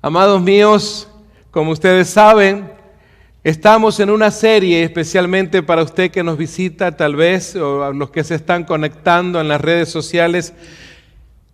Amados míos, como ustedes saben, estamos en una serie especialmente para usted que nos visita tal vez, o a los que se están conectando en las redes sociales.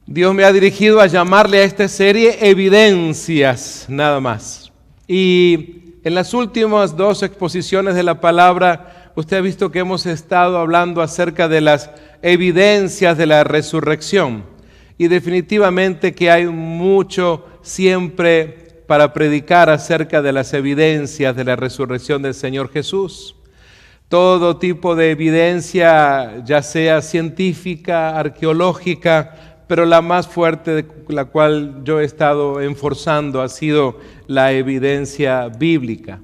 Dios me ha dirigido a llamarle a esta serie Evidencias, nada más. Y en las últimas dos exposiciones de la palabra, usted ha visto que hemos estado hablando acerca de las evidencias de la resurrección. Y definitivamente que hay mucho siempre para predicar acerca de las evidencias de la resurrección del Señor Jesús. Todo tipo de evidencia, ya sea científica, arqueológica, pero la más fuerte de la cual yo he estado enforzando ha sido la evidencia bíblica.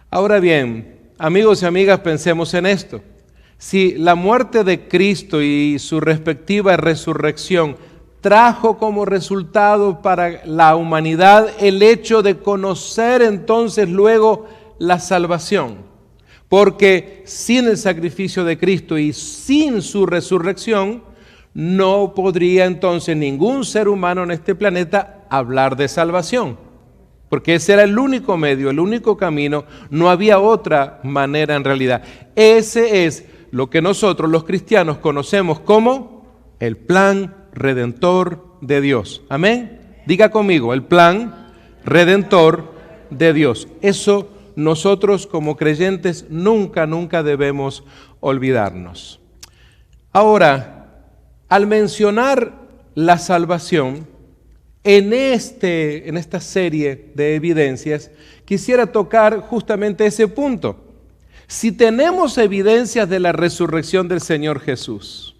Ahora bien, amigos y amigas, pensemos en esto. Si la muerte de Cristo y su respectiva resurrección trajo como resultado para la humanidad el hecho de conocer entonces luego la salvación, porque sin el sacrificio de Cristo y sin su resurrección no podría entonces ningún ser humano en este planeta hablar de salvación, porque ese era el único medio, el único camino, no había otra manera en realidad. Ese es lo que nosotros los cristianos conocemos como el plan redentor de Dios. Amén. Diga conmigo, el plan redentor de Dios. Eso nosotros como creyentes nunca debemos olvidarnos. Ahora, al mencionar la salvación, en esta serie de evidencias, quisiera tocar justamente ese punto. Si tenemos evidencias de la resurrección del Señor Jesús,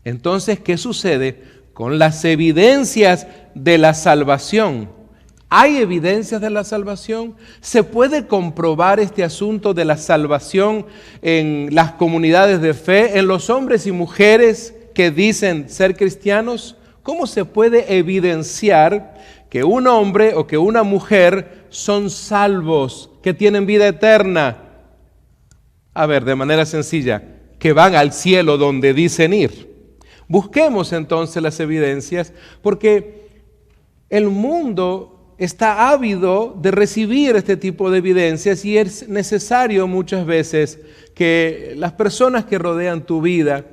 entonces, ¿qué sucede con las evidencias de la salvación? ¿Hay evidencias de la salvación? ¿Se puede comprobar este asunto de la salvación en las comunidades de fe, en los hombres y mujeres que dicen ser cristianos? ¿Cómo se puede evidenciar que un hombre o que una mujer son salvos, que tienen vida eterna? A ver, de manera sencilla, que van al cielo donde dicen ir. Busquemos entonces las evidencias, porque el mundo está ávido de recibir este tipo de evidencias y es necesario muchas veces que las personas que rodean tu vida,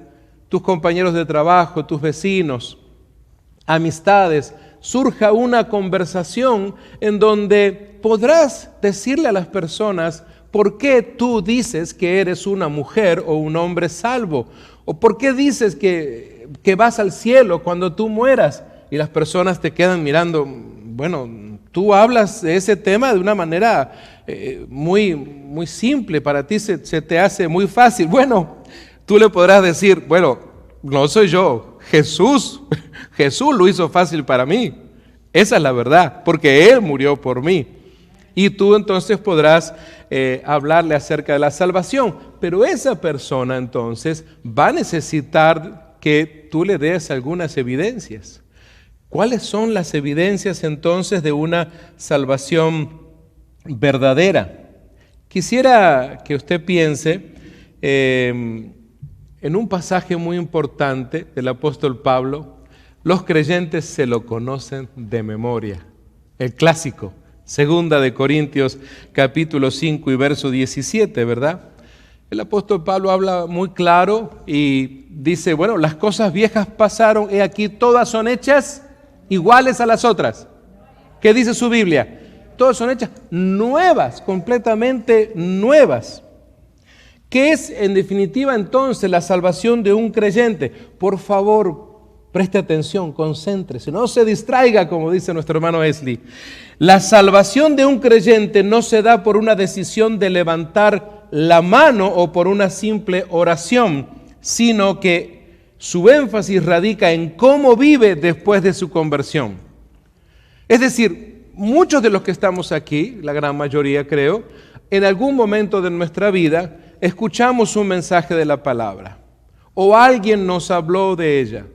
tus compañeros de trabajo, tus vecinos, amistades, surja una conversación en donde podrás decirle a las personas por qué tú dices que eres una mujer o un hombre salvo, o por qué dices que vas al cielo cuando tú mueras, y las personas te quedan mirando. Bueno, tú hablas de ese tema de una manera muy simple, para ti se te hace muy fácil. Bueno, tú le podrás decir, bueno, no soy yo, Jesús lo hizo fácil para mí, esa es la verdad, porque Él murió por mí. Y tú entonces podrás hablarle acerca de la salvación, pero esa persona entonces va a necesitar que tú le des algunas evidencias. ¿Cuáles son las evidencias entonces de una salvación verdadera? Quisiera que usted piense en un pasaje muy importante del apóstol Pablo. Los creyentes se lo conocen de memoria, el clásico. Segunda de Corintios capítulo 5 y verso 17, ¿verdad? El apóstol Pablo habla muy claro y dice, bueno, las cosas viejas pasaron, he aquí todas son hechas iguales a las otras. ¿Qué dice su Biblia? Todas son hechas nuevas, completamente nuevas. ¿Qué es en definitiva entonces la salvación de un creyente? Por favor, preste atención, concéntrese, no se distraiga, como dice nuestro hermano Esli. La salvación de un creyente no se da por una decisión de levantar la mano o por una simple oración, sino que su énfasis radica en cómo vive después de su conversión. Es decir, muchos de los que estamos aquí, la gran mayoría creo, en algún momento de nuestra vida escuchamos un mensaje de la palabra o alguien nos habló de ella.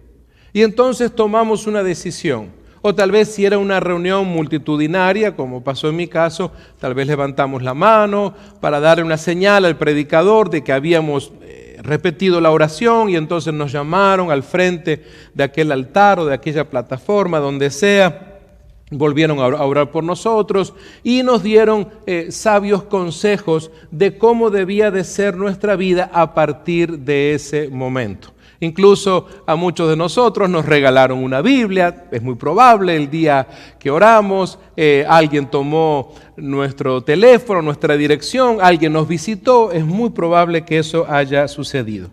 Y entonces tomamos una decisión, o tal vez si era una reunión multitudinaria, como pasó en mi caso, tal vez levantamos la mano para darle una señal al predicador de que habíamos repetido la oración y entonces nos llamaron al frente de aquel altar o de aquella plataforma, donde sea. volvieron a orar por nosotros y nos dieron sabios consejos de cómo debía de ser nuestra vida a partir de ese momento. Incluso a muchos de nosotros nos regalaron una Biblia. Es muy probable el día que oramos, alguien tomó nuestro teléfono, nuestra dirección, alguien nos visitó. Es muy probable que eso haya sucedido.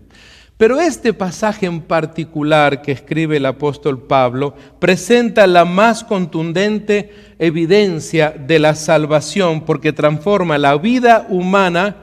Pero este pasaje en particular que escribe el apóstol Pablo presenta la más contundente evidencia de la salvación, porque transforma la vida humana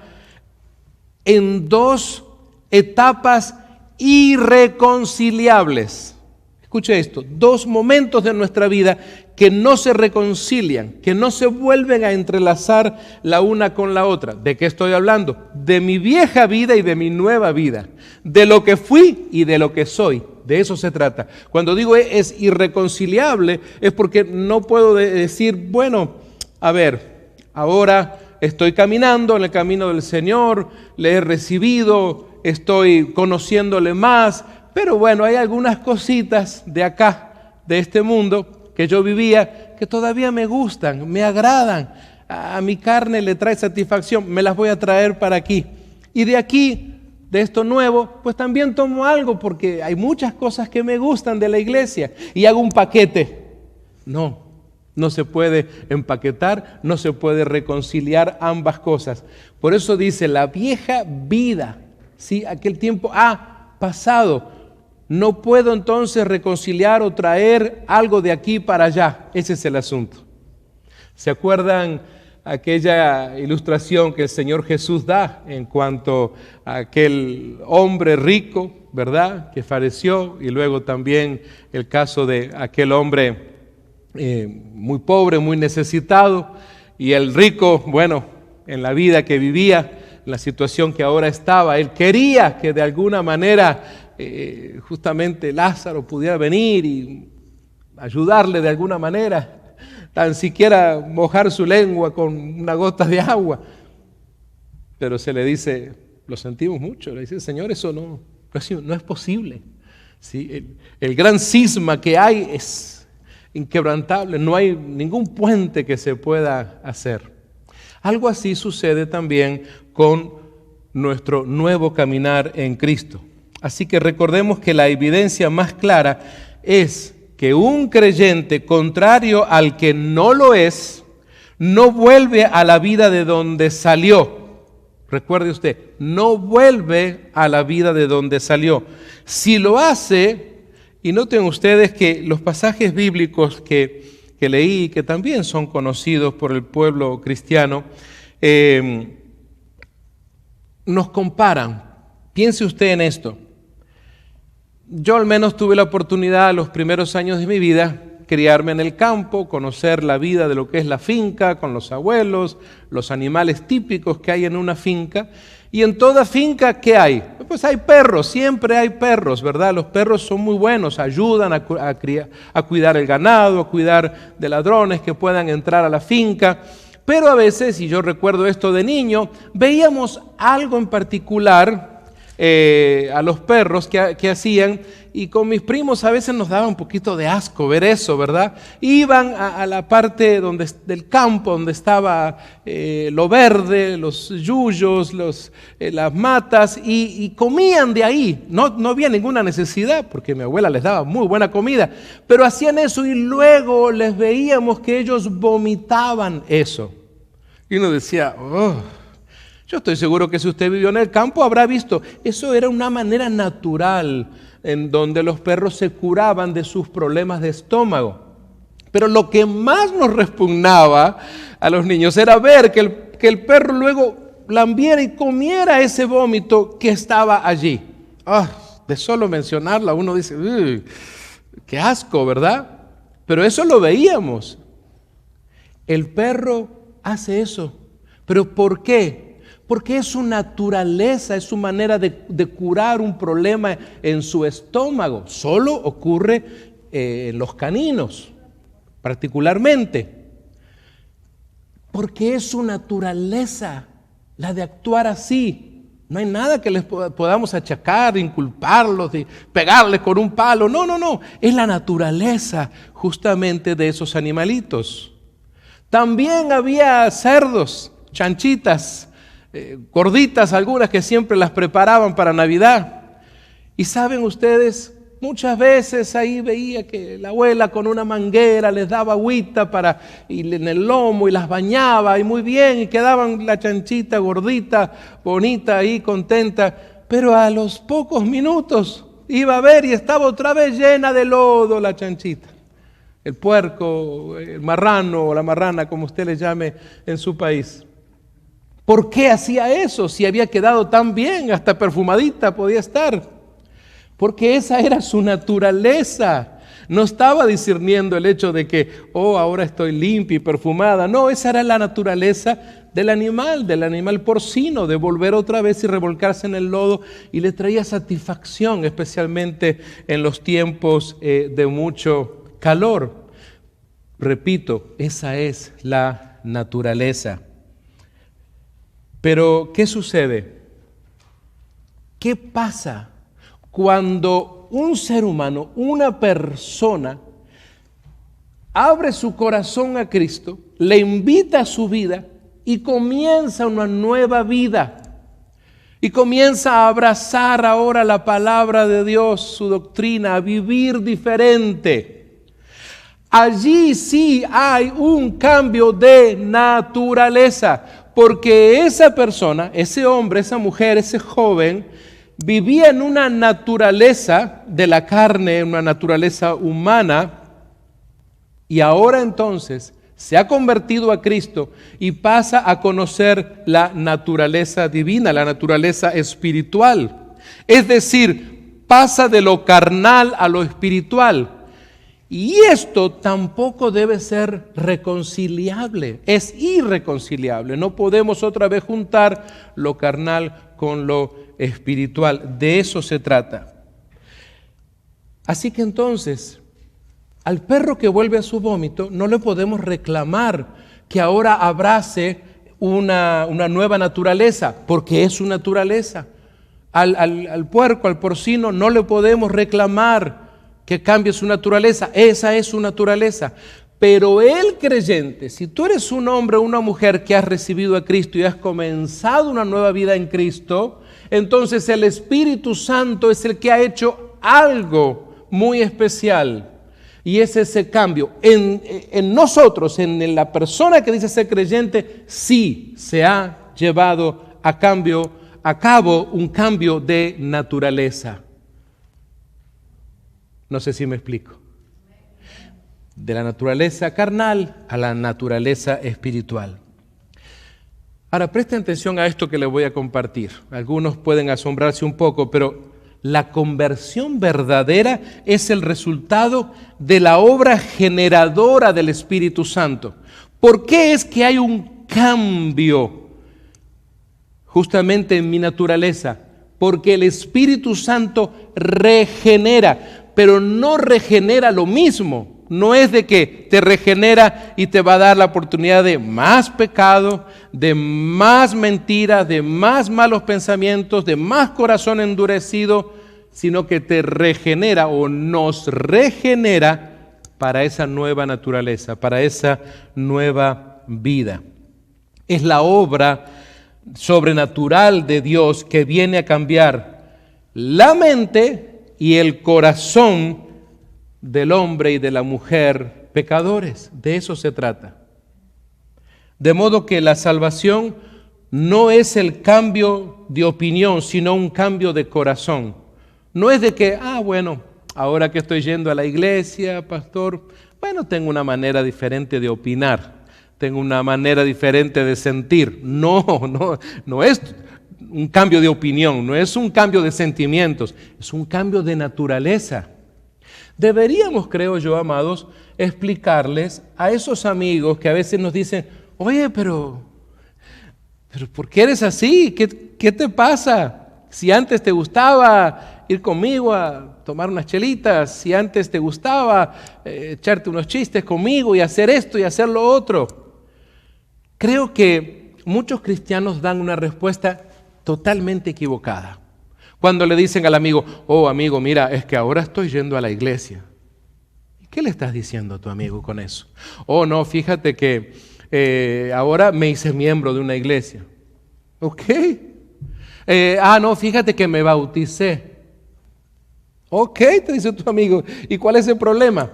en dos etapas irreconciliables. Escuche esto, dos momentos de nuestra vida que no se reconcilian, que no se vuelven a entrelazar la una con la otra. ¿De qué estoy hablando? De mi vieja vida y de mi nueva vida, de lo que fui y de lo que soy. De eso se trata. Cuando digo es irreconciliable, es porque no puedo decir, bueno, a ver, ahora estoy caminando en el camino del Señor, le he recibido, estoy conociéndole más, pero bueno, hay algunas cositas de acá, de este mundo, que yo vivía, que todavía me gustan, me agradan, a mi carne le trae satisfacción, me las voy a traer para aquí. Y de aquí, de esto nuevo, pues también tomo algo, porque hay muchas cosas que me gustan de la iglesia, y hago un paquete. No se puede empaquetar, no se puede reconciliar ambas cosas. Por eso dice, la vieja vida, ¿sí? Aquel tiempo ha pasado. No puedo entonces reconciliar o traer algo de aquí para allá. Ese es el asunto. ¿Se acuerdan aquella ilustración que el Señor Jesús da en cuanto a aquel hombre rico, ¿verdad?, que falleció, y luego también el caso de aquel hombre muy pobre, muy necesitado, y el rico, bueno, en la vida que vivía, la situación que ahora estaba, él quería que de alguna manera justamente Lázaro pudiera venir y ayudarle de alguna manera, tan siquiera mojar su lengua con una gota de agua. Pero se le dice, lo sentimos mucho, le dice, Señor, eso no es posible. ¿Sí? El gran cisma que hay es inquebrantable, no hay ningún puente que se pueda hacer. Algo así sucede también con nuestro nuevo caminar en Cristo. Así que recordemos que la evidencia más clara es que un creyente contrario al que no lo es, no vuelve a la vida de donde salió. Recuerde usted, no vuelve a la vida de donde salió. Si lo hace, y noten ustedes que los pasajes bíblicos que leí, que también son conocidos por el pueblo cristiano, nos comparan. Piense usted en esto. Yo al menos tuve la oportunidad los primeros años de mi vida criarme en el campo, conocer la vida de lo que es la finca con los abuelos, los animales típicos que hay en una finca. Y en toda finca, ¿qué hay? Pues hay perros, siempre hay perros, ¿verdad? Los perros son muy buenos, ayudan a cuidar el ganado, a cuidar de ladrones que puedan entrar a la finca. Pero a veces, y yo recuerdo esto de niño, veíamos algo en particular a los perros que hacían, y con mis primos a veces nos daba un poquito de asco ver eso, ¿verdad? Iban a la parte del campo donde estaba lo verde, los yuyos, las matas, y comían de ahí. No había ninguna necesidad porque mi abuela les daba muy buena comida, pero hacían eso y luego les veíamos que ellos vomitaban eso. Y uno decía, yo estoy seguro que si usted vivió en el campo habrá visto, eso era una manera natural en donde los perros se curaban de sus problemas de estómago. Pero lo que más nos repugnaba a los niños era ver que el perro luego lambiera y comiera ese vómito que estaba allí. De solo mencionarla uno dice, qué asco, ¿verdad? Pero eso lo veíamos. El perro hace eso. ¿Pero por qué? Porque es su naturaleza, es su manera de curar un problema en su estómago. Solo ocurre en los caninos, particularmente. Porque es su naturaleza la de actuar así. No hay nada que les podamos achacar, inculparlos, de pegarles con un palo. No, no, no. Es la naturaleza justamente de esos animalitos. También había cerdos, chanchitas, gorditas algunas que siempre las preparaban para Navidad. Y saben ustedes, muchas veces ahí veía que la abuela con una manguera les daba agüita en el lomo y las bañaba y muy bien y quedaban la chanchita gordita, bonita ahí, contenta. Pero a los pocos minutos iba a ver y estaba otra vez llena de lodo la chanchita. El puerco, el marrano o la marrana, como usted le llame en su país. ¿Por qué hacía eso si había quedado tan bien, hasta perfumadita podía estar? Porque esa era su naturaleza. No estaba discerniendo el hecho de que, ahora estoy limpia y perfumada. No, esa era la naturaleza del animal porcino, de volver otra vez y revolcarse en el lodo, y le traía satisfacción, especialmente en los tiempos de mucho calor. Repito, esa es la naturaleza. Pero, ¿qué sucede? ¿Qué pasa cuando un ser humano, una persona, abre su corazón a Cristo, le invita a su vida y comienza una nueva vida? Y comienza a abrazar ahora la palabra de Dios, su doctrina, a vivir diferente. Allí sí hay un cambio de naturaleza, porque esa persona, ese hombre, esa mujer, ese joven, vivía en una naturaleza de la carne, en una naturaleza humana, y ahora entonces se ha convertido a Cristo y pasa a conocer la naturaleza divina, la naturaleza espiritual. Es decir, pasa de lo carnal a lo espiritual. Y esto tampoco debe ser reconciliable, es irreconciliable. No podemos otra vez juntar lo carnal con lo espiritual. De eso se trata. Así que entonces, al perro que vuelve a su vómito, no le podemos reclamar que ahora abrace una nueva naturaleza, porque es su naturaleza. Al puerco, al porcino, no le podemos reclamar que cambie su naturaleza, esa es su naturaleza. Pero el creyente, si tú eres un hombre o una mujer que has recibido a Cristo y has comenzado una nueva vida en Cristo, entonces el Espíritu Santo es el que ha hecho algo muy especial. Y es ese cambio. En nosotros, en la persona que dice ser creyente, sí se ha llevado a cabo un cambio de naturaleza. No sé si me explico. De la naturaleza carnal a la naturaleza espiritual. Ahora, presten atención a esto que les voy a compartir. Algunos pueden asombrarse un poco, pero la conversión verdadera es el resultado de la obra generadora del Espíritu Santo. ¿Por qué es que hay un cambio justamente en mi naturaleza? Porque el Espíritu Santo regenera. Pero no regenera lo mismo. No es de que te regenera y te va a dar la oportunidad de más pecado, de más mentiras, de más malos pensamientos, de más corazón endurecido, sino que te regenera o nos regenera para esa nueva naturaleza, para esa nueva vida. Es la obra sobrenatural de Dios que viene a cambiar la mente y el corazón del hombre y de la mujer pecadores. De eso se trata. De modo que la salvación no es el cambio de opinión, sino un cambio de corazón. No es de que, bueno, ahora que estoy yendo a la iglesia, pastor, bueno, tengo una manera diferente de opinar, tengo una manera diferente de sentir. No es un cambio de opinión, no es un cambio de sentimientos, es un cambio de naturaleza. Deberíamos, creo yo, amados, explicarles a esos amigos que a veces nos dicen, oye, pero ¿por qué eres así? ¿Qué te pasa? Si antes te gustaba ir conmigo a tomar unas chelitas, si antes te gustaba echarte unos chistes conmigo y hacer esto y hacer lo otro. Creo que muchos cristianos dan una respuesta totalmente equivocada. Cuando le dicen al amigo, oh amigo, mira, es que ahora estoy yendo a la iglesia. ¿Y qué le estás diciendo a tu amigo con eso? Oh no, fíjate que ahora me hice miembro de una iglesia. Ok. No, fíjate que me bauticé. Ok, te dice tu amigo. ¿Y cuál es el problema?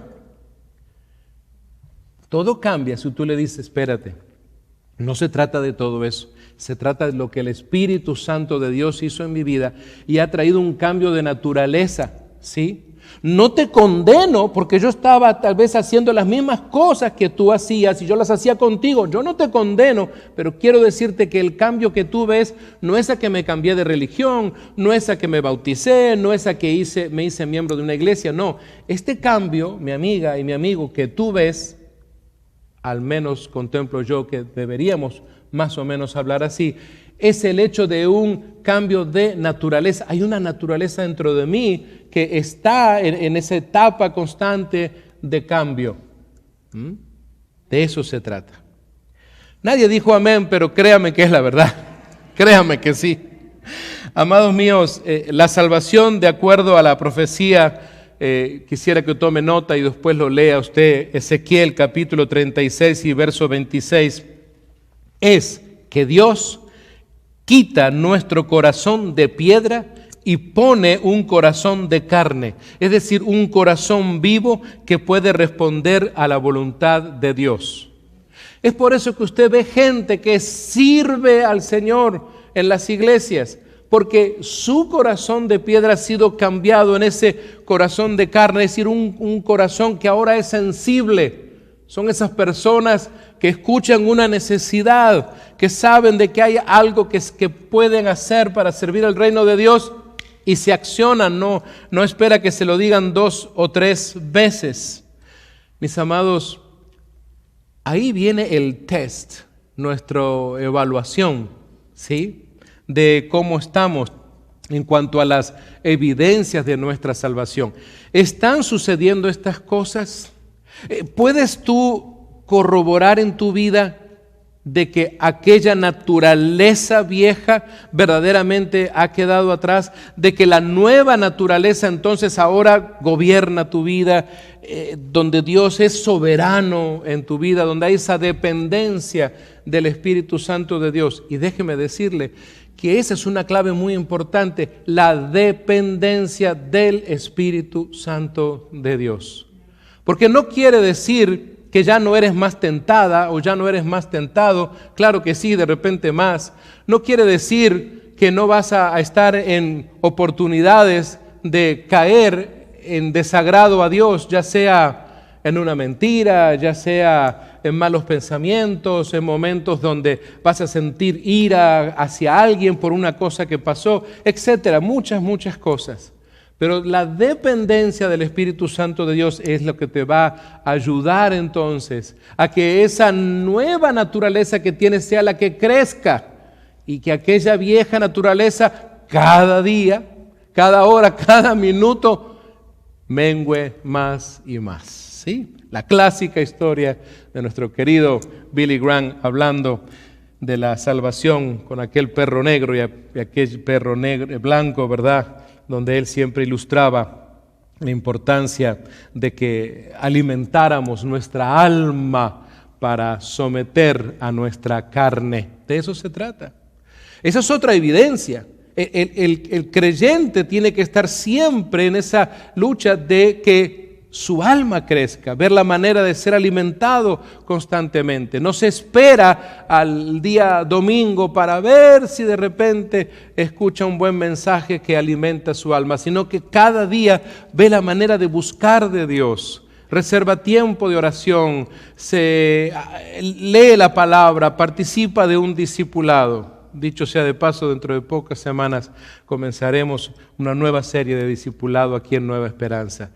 Todo cambia si tú le dices, espérate, no se trata de todo eso. Se trata de lo que el Espíritu Santo de Dios hizo en mi vida y ha traído un cambio de naturaleza, ¿sí? No te condeno porque yo estaba tal vez haciendo las mismas cosas que tú hacías y yo las hacía contigo. Yo no te condeno, pero quiero decirte que el cambio que tú ves no es a que me cambié de religión, no es a que me bauticé, no es a que me hice miembro de una iglesia, no. Este cambio, mi amiga y mi amigo, que tú ves, al menos contemplo yo que deberíamos más o menos hablar así, es el hecho de un cambio de naturaleza. Hay una naturaleza dentro de mí que está en esa etapa constante de cambio. De eso se trata. Nadie dijo amén, pero créame que es la verdad. Créame que sí. Amados míos, la salvación, de acuerdo a la profecía, quisiera que tome nota y después lo lea usted, Ezequiel capítulo 36 y verso 26, es que Dios quita nuestro corazón de piedra y pone un corazón de carne, es decir, un corazón vivo que puede responder a la voluntad de Dios. Es por eso que usted ve gente que sirve al Señor en las iglesias, porque su corazón de piedra ha sido cambiado en ese corazón de carne, es decir, un corazón que ahora es sensible. Son esas personas que escuchan una necesidad, que saben de que hay algo que pueden hacer para servir al reino de Dios y se accionan, no espera que se lo digan 2 o 3 veces. Mis amados, ahí viene el test, nuestra evaluación, ¿sí?, de cómo estamos en cuanto a las evidencias de nuestra salvación. ¿Están sucediendo estas cosas? ¿Puedes tú corroborar en tu vida de que aquella naturaleza vieja verdaderamente ha quedado atrás? De que la nueva naturaleza entonces ahora gobierna tu vida, donde Dios es soberano en tu vida, donde hay esa dependencia del Espíritu Santo de Dios. Y déjeme decirle que esa es una clave muy importante, la dependencia del Espíritu Santo de Dios. Porque no quiere decir que ya no eres más tentada o ya no eres más tentado, claro que sí, de repente más. No quiere decir que no vas a estar en oportunidades de caer en desagrado a Dios, ya sea en una mentira, ya sea en malos pensamientos, en momentos donde vas a sentir ira hacia alguien por una cosa que pasó, etcétera, muchas cosas. Pero la dependencia del Espíritu Santo de Dios es lo que te va a ayudar entonces a que esa nueva naturaleza que tienes sea la que crezca y que aquella vieja naturaleza cada día, cada hora, cada minuto mengüe más y más, ¿sí? La clásica historia de nuestro querido Billy Graham hablando de la salvación con aquel perro negro y aquel perro negro, blanco, ¿verdad?, donde él siempre ilustraba la importancia de que alimentáramos nuestra alma para someter a nuestra carne. De eso se trata. Esa es otra evidencia. El creyente tiene que estar siempre en esa lucha de que su alma crezca, ver la manera de ser alimentado constantemente. No se espera al día domingo para ver si de repente escucha un buen mensaje que alimenta su alma, sino que cada día ve la manera de buscar de Dios. Reserva tiempo de oración, se lee la palabra, participa de un discipulado. Dicho sea de paso, dentro de pocas semanas comenzaremos una nueva serie de discipulado aquí en Nueva Esperanza.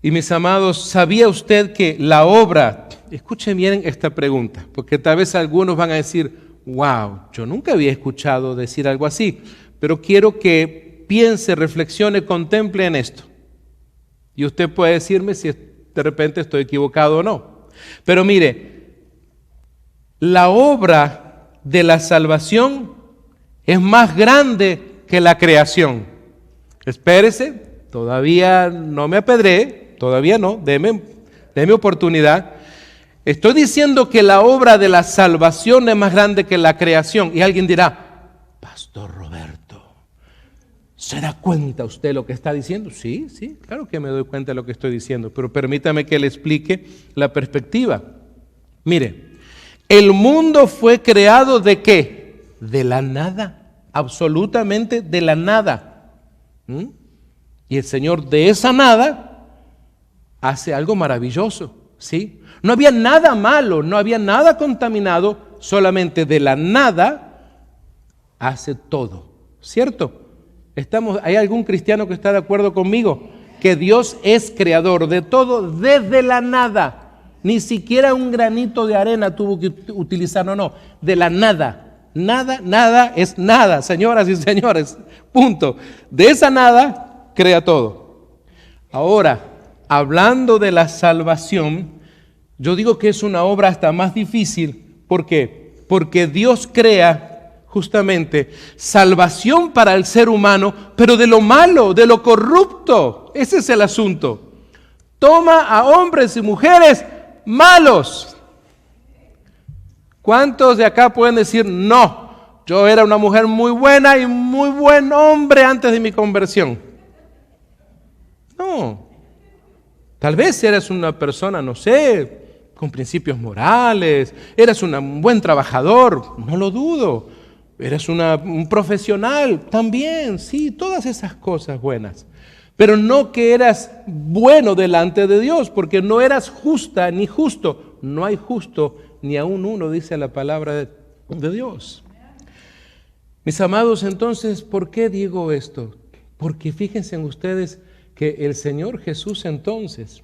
Y mis amados, ¿sabía usted que la obra, escuchen bien esta pregunta, porque tal vez algunos van a decir, wow, yo nunca había escuchado decir algo así, pero quiero que piense, reflexione, contemple en esto. Y usted puede decirme si de repente estoy equivocado o no. Pero mire, la obra de la salvación es más grande que la creación. Espérese, todavía no me apedree, todavía no, deme oportunidad. Estoy diciendo que la obra de la salvación es más grande que la creación. Y alguien dirá, Pastor Roberto, ¿se da cuenta usted lo que está diciendo? Sí, claro que me doy cuenta de lo que estoy diciendo, pero permítame que le explique la perspectiva. Mire, el mundo fue creado ¿de qué? De la nada, absolutamente de la nada. Y el Señor de esa nada hace algo maravilloso, ¿sí? No había nada malo, no había nada contaminado, solamente de la nada hace todo, ¿cierto? ¿Hay algún cristiano que está de acuerdo conmigo? Que Dios es creador de todo desde la nada. Ni siquiera un granito de arena tuvo que utilizar, no, de la nada. Nada es nada, señoras y señores, punto. De esa nada crea todo. Ahora, hablando de la salvación, yo digo que es una obra hasta más difícil. ¿Por qué? Porque Dios crea justamente salvación para el ser humano, pero de lo malo, de lo corrupto. Ese es el asunto. Toma a hombres y mujeres malos. ¿Cuántos de acá pueden decir, no, yo era una mujer muy buena y muy buen hombre antes de mi conversión? No. Tal vez eras una persona, no sé, con principios morales, eras un buen trabajador, no lo dudo, eras un profesional también, sí, todas esas cosas buenas. Pero no que eras bueno delante de Dios, porque no eras justa ni justo. No hay justo ni aún uno, dice la palabra de Dios. Mis amados, entonces, ¿por qué digo esto? Porque fíjense ustedes que el Señor Jesús entonces,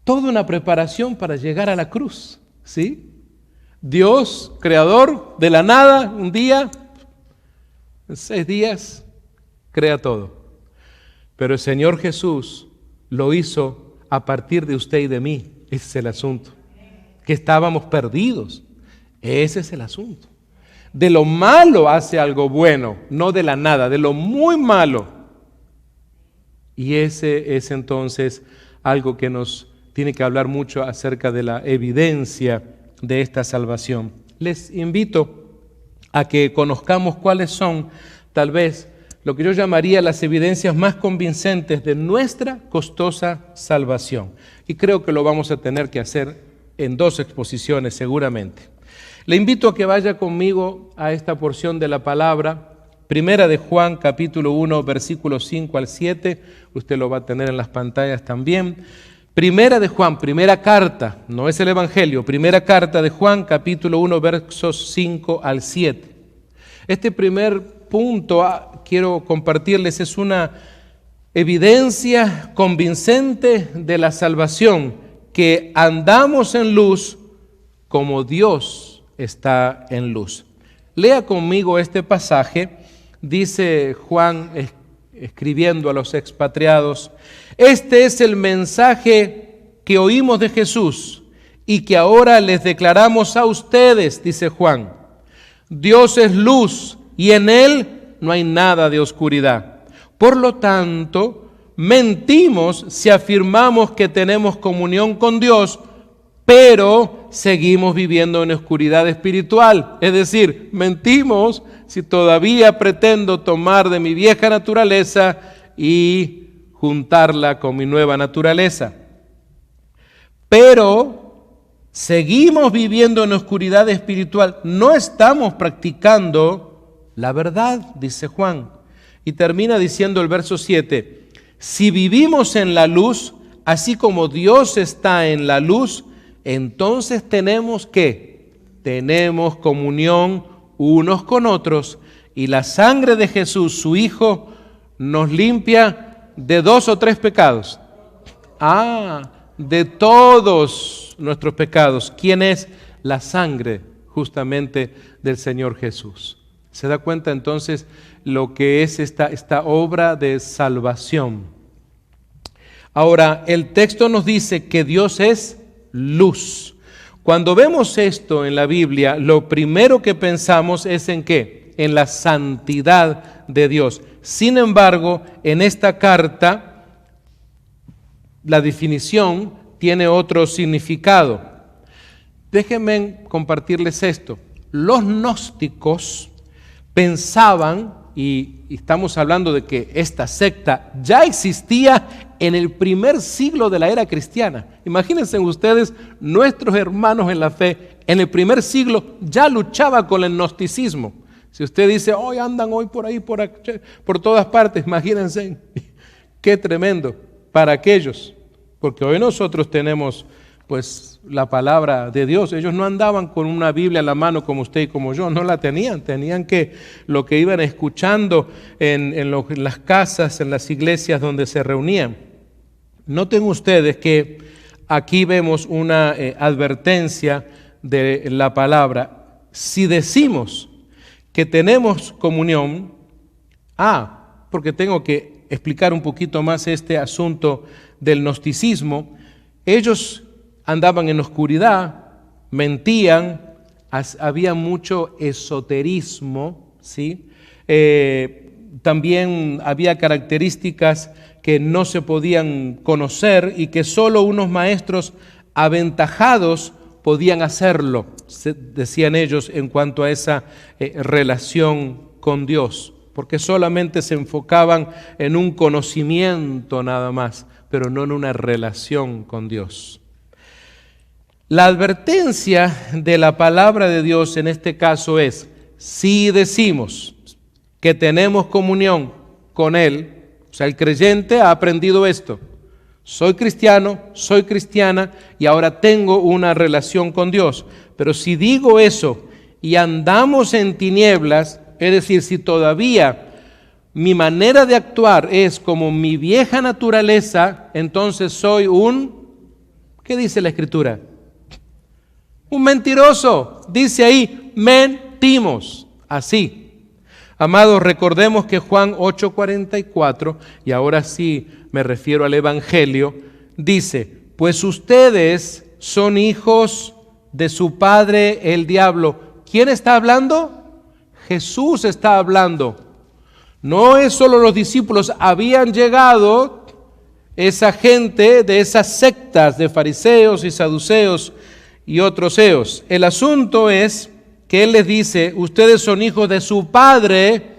toda una preparación para llegar a la cruz, ¿sí? Dios, creador de la nada, un día, en 6 días, crea todo. Pero el Señor Jesús lo hizo a partir de usted y de mí. Ese es el asunto. Que estábamos perdidos. Ese es el asunto. De lo malo hace algo bueno, no de la nada, de lo muy malo. Y ese es entonces algo que nos tiene que hablar mucho acerca de la evidencia de esta salvación. Les invito a que conozcamos cuáles son, tal vez, lo que yo llamaría las evidencias más convincentes de nuestra costosa salvación. Y creo que lo vamos a tener que hacer en 2 exposiciones seguramente. Le invito a que vaya conmigo a esta porción de la palabra, Primera de Juan, capítulo 1, versículos 5 al 7. Usted lo va a tener en las pantallas también. Primera de Juan, primera carta, no es el Evangelio, primera carta de Juan, capítulo 1, versos 5 al 7. Este primer punto quiero compartirles, es una evidencia convincente de la salvación, que andamos en luz como Dios está en luz. Lea conmigo este pasaje, dice Juan escribiendo a los expatriados: este es el mensaje que oímos de Jesús y que ahora les declaramos a ustedes, dice Juan. Dios es luz y en Él no hay nada de oscuridad. Por lo tanto, mentimos si afirmamos que tenemos comunión con Dios, pero seguimos viviendo en oscuridad espiritual. Es decir, mentimos si todavía pretendo tomar de mi vieja naturaleza y juntarla con mi nueva naturaleza. Pero seguimos viviendo en oscuridad espiritual. No estamos practicando la verdad, dice Juan. Y termina diciendo el verso 7, si vivimos en la luz, así como Dios está en la luz, entonces tenemos ¿qué? Tenemos comunión unos con otros, y la sangre de Jesús, su Hijo, nos limpia de 2 o 3 pecados. De todos nuestros pecados. ¿Quién es? La sangre justamente del Señor Jesús. ¿Se da cuenta entonces lo que es esta obra de salvación? Ahora, el texto nos dice que Dios es luz. Cuando vemos esto en la Biblia, lo primero que pensamos es ¿en qué? en la santidad de Dios. Sin embargo, en esta carta, la definición tiene otro significado. Déjenme compartirles esto. Los gnósticos pensaban, y estamos hablando de que esta secta ya existía en el primer siglo de la era cristiana. Imagínense ustedes, nuestros hermanos en la fe, en el primer siglo ya luchaba con el gnosticismo. Si usted dice, hoy andan hoy por ahí, por todas partes, imagínense, qué tremendo para aquellos. Porque hoy nosotros tenemos pues la palabra de Dios. Ellos no andaban con una Biblia a la mano como usted y como yo, no la tenían que lo que iban escuchando en las casas, en las iglesias donde se reunían. Noten ustedes que aquí vemos una advertencia de la palabra. Si decimos que tenemos comunión, porque tengo que explicar un poquito más este asunto del gnosticismo. Ellos andaban en oscuridad, mentían, había mucho esoterismo, ¿sí? También había características que no se podían conocer y que solo unos maestros aventajados podían hacerlo, decían ellos, en cuanto a esa relación con Dios, porque solamente se enfocaban en un conocimiento nada más, pero no en una relación con Dios. La advertencia de la palabra de Dios en este caso es, si decimos que tenemos comunión con Él, o sea, el creyente ha aprendido esto, soy cristiano, soy cristiana y ahora tengo una relación con Dios, pero si digo eso y andamos en tinieblas, es decir, si todavía mi manera de actuar es como mi vieja naturaleza, entonces soy ¿qué dice la Escritura? Un mentiroso. Dice ahí, mentimos. Así. Amados, recordemos que Juan 8:44, y ahora sí me refiero al Evangelio, dice, pues ustedes son hijos de su padre el diablo. ¿Quién está hablando? Jesús está hablando. No es solo los discípulos, habían llegado esa gente de esas sectas de fariseos y saduceos y otros eos. El asunto es que Él les dice, ustedes son hijos de su padre,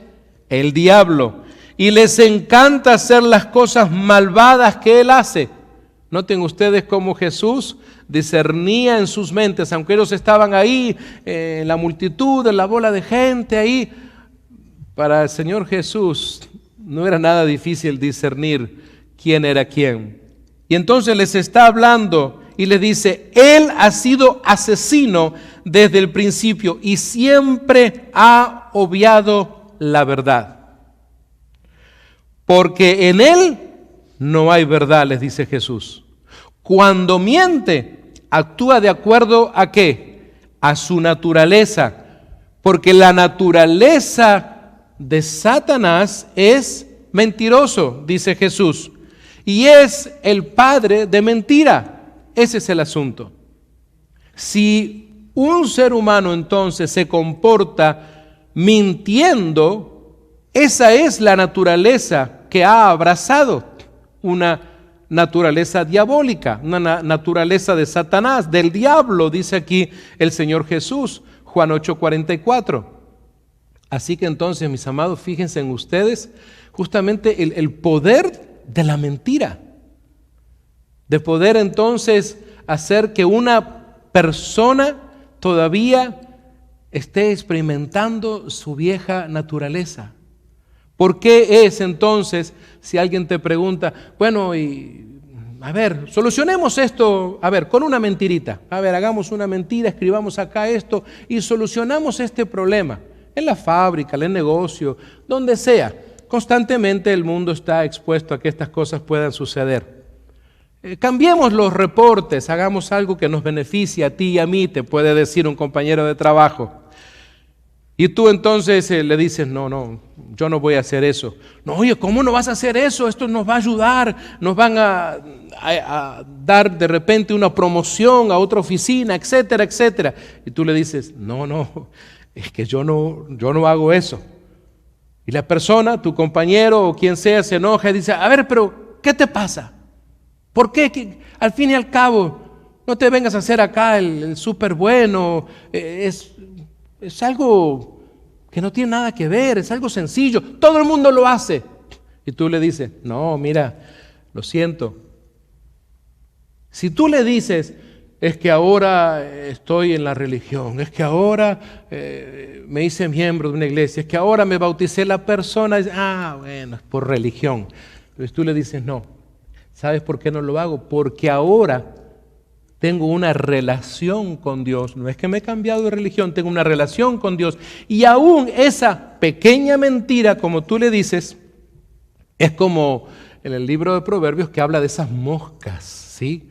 el diablo, y les encanta hacer las cosas malvadas que Él hace. Noten ustedes cómo Jesús discernía en sus mentes, aunque ellos estaban ahí, en la multitud, en la bola de gente ahí. Para el Señor Jesús no era nada difícil discernir quién era quién. Y entonces les está hablando y les dice, Él ha sido asesino desde el principio y siempre ha obviado la verdad. Porque en Él no hay verdad, les dice Jesús. Cuando miente, actúa de acuerdo ¿a qué? A su naturaleza. Porque la naturaleza de Satanás es mentiroso, dice Jesús, y es el padre de mentira. Ese es el asunto. Si un ser humano entonces se comporta mintiendo, esa es la naturaleza que ha abrazado, una naturaleza diabólica, una naturaleza de Satanás, del diablo, dice aquí el Señor Jesús, Juan 8:44. Así que entonces, mis amados, fíjense en ustedes justamente el poder de la mentira, de poder entonces hacer que una persona todavía esté experimentando su vieja naturaleza. ¿Por qué es entonces, si alguien te pregunta, bueno, solucionemos esto, con una mentirita, hagamos una mentira, escribamos acá esto y solucionamos este problema? En la fábrica, en el negocio, donde sea. Constantemente el mundo está expuesto a que estas cosas puedan suceder. Cambiemos los reportes, hagamos algo que nos beneficie a ti y a mí, te puede decir un compañero de trabajo. Y tú entonces le dices, no, yo no voy a hacer eso. No, oye, ¿cómo no vas a hacer eso? Esto nos va a ayudar, nos van a dar de repente una promoción a otra oficina, etcétera, etcétera. Y tú le dices, no, es que yo no hago eso. Y la persona, tu compañero o quien sea, se enoja y dice, a ver, pero ¿qué te pasa? ¿Por qué? Al fin y al cabo, no te vengas a hacer acá el súper bueno, es algo que no tiene nada que ver, es algo sencillo, todo el mundo lo hace. Y tú le dices, no, mira, lo siento. Si tú le dices, es que ahora estoy en la religión, es que ahora me hice miembro de una iglesia, es que ahora me bauticé, la persona dice, bueno, es por religión. Entonces tú le dices, no, ¿sabes por qué no lo hago? Porque ahora tengo una relación con Dios. No es que me he cambiado de religión, tengo una relación con Dios. Y aún esa pequeña mentira, como tú le dices, es como en el libro de Proverbios que habla de esas moscas, ¿sí?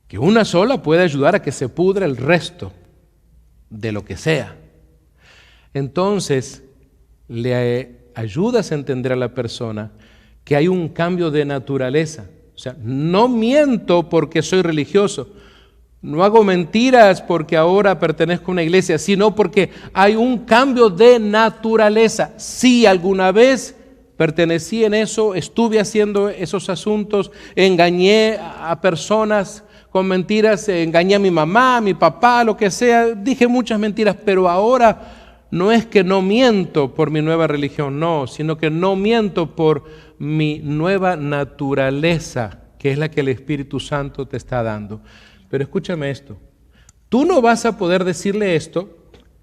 Que una sola puede ayudar a que se pudra el resto de lo que sea. Entonces, le ayudas a entender a la persona que hay un cambio de naturaleza. O sea, no miento porque soy religioso, no hago mentiras porque ahora pertenezco a una iglesia, sino porque hay un cambio de naturaleza. Sí, alguna vez pertenecí en eso, estuve haciendo esos asuntos, engañé a personas con mentiras, engañé a mi mamá, a mi papá, lo que sea, dije muchas mentiras, pero ahora no es que no miento por mi nueva religión, no, sino que no miento por mi nueva naturaleza, que es la que el Espíritu Santo te está dando. Pero escúchame esto, tú no vas a poder decirle esto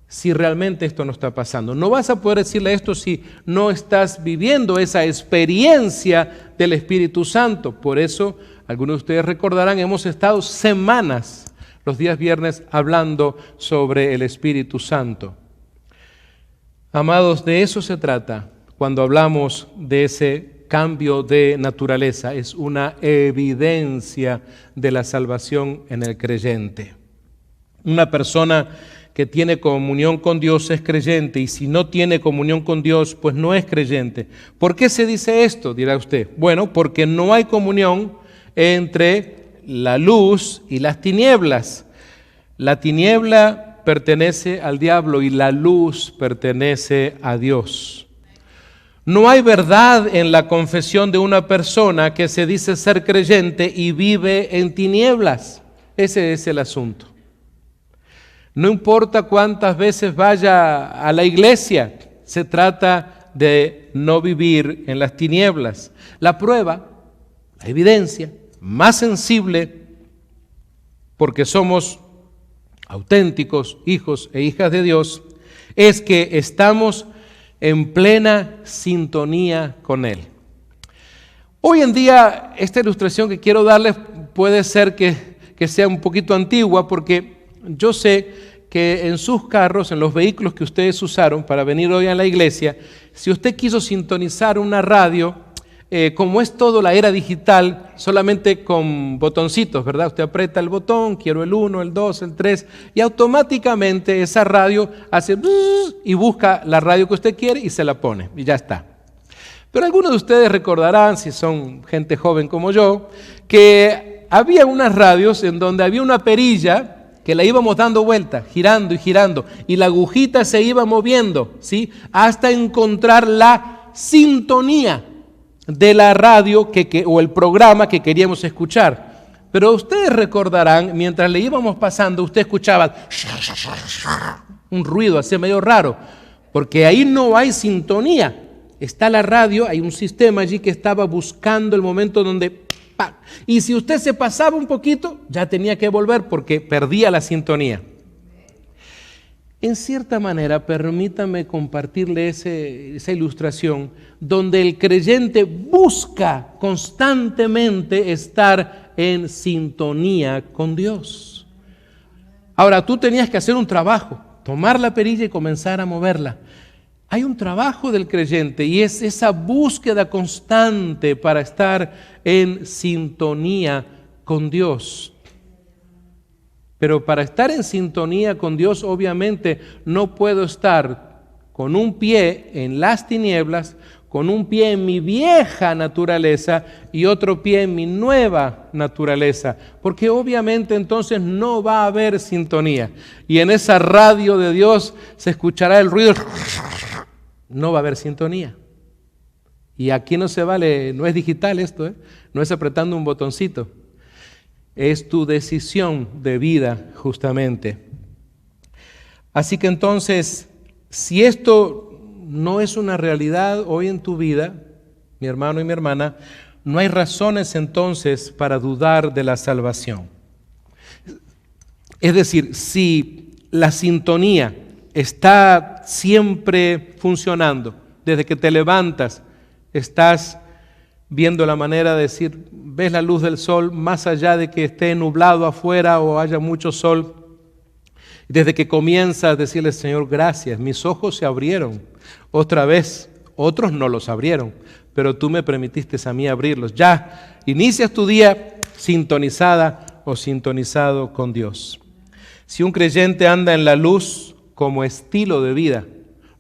si realmente esto no está pasando. No vas a poder decirle esto si no estás viviendo esa experiencia del Espíritu Santo. Por eso, algunos de ustedes recordarán, hemos estado semanas, los días viernes, hablando sobre el Espíritu Santo. Amados, de eso se trata cuando hablamos de ese cambio de naturaleza. Es una evidencia de la salvación en el creyente. Una persona que tiene comunión con Dios es creyente, y si no tiene comunión con Dios, pues no es creyente. ¿Por qué se dice esto? Dirá usted. Bueno, porque no hay comunión entre la luz y las tinieblas. La tiniebla pertenece al diablo y la luz pertenece a Dios. No hay verdad en la confesión de una persona que se dice ser creyente y vive en tinieblas. Ese es el asunto. No importa cuántas veces vaya a la iglesia, se trata de no vivir en las tinieblas. La prueba, la evidencia más sensible, porque somos auténticos hijos e hijas de Dios, es que estamos en plena sintonía con Él. Hoy en día, esta ilustración que quiero darles puede ser que sea un poquito antigua, porque yo sé que en sus carros, en los vehículos que ustedes usaron para venir hoy a la iglesia, si usted quiso sintonizar una radio, como es todo la era digital, solamente con botoncitos, ¿verdad? Usted aprieta el botón, quiero el 1, el 2, el 3, y automáticamente esa radio hace y busca la radio que usted quiere y se la pone, y ya está. Pero algunos de ustedes recordarán, si son gente joven como yo, que había unas radios en donde había una perilla que la íbamos dando vuelta, girando y girando, y la agujita se iba moviendo, ¿sí? Hasta encontrar la sintonía de la radio o el programa que queríamos escuchar. Pero ustedes recordarán, mientras le íbamos pasando, usted escuchaba un ruido así medio raro, porque ahí no hay sintonía. Está la radio, hay un sistema allí que estaba buscando el momento donde... Y si usted se pasaba un poquito, ya tenía que volver porque perdía la sintonía. En cierta manera, permítame compartirle esa ilustración donde el creyente busca constantemente estar en sintonía con Dios. Ahora, tú tenías que hacer un trabajo, tomar la perilla y comenzar a moverla. Hay un trabajo del creyente y es esa búsqueda constante para estar en sintonía con Dios. Pero para estar en sintonía con Dios, obviamente no puedo estar con un pie en las tinieblas, con un pie en mi vieja naturaleza y otro pie en mi nueva naturaleza, porque obviamente entonces no va a haber sintonía, y en esa radio de Dios se escuchará el ruido, no va a haber sintonía. Y aquí no se vale, no es digital esto, no es apretando un botoncito, es tu decisión de vida justamente. Así que entonces, si esto no es una realidad hoy en tu vida, mi hermano y mi hermana, no hay razones entonces para dudar de la salvación. Es decir, si la sintonía está siempre funcionando, desde que te levantas, estás viendo la manera de decir, ves la luz del sol, más allá de que esté nublado afuera o haya mucho sol. Desde que comienzas a decirle, Señor, gracias, mis ojos se abrieron. Otra vez, otros no los abrieron, pero tú me permitiste a mí abrirlos. Ya inicias tu día sintonizada o sintonizado con Dios. Si un creyente anda en la luz como estilo de vida,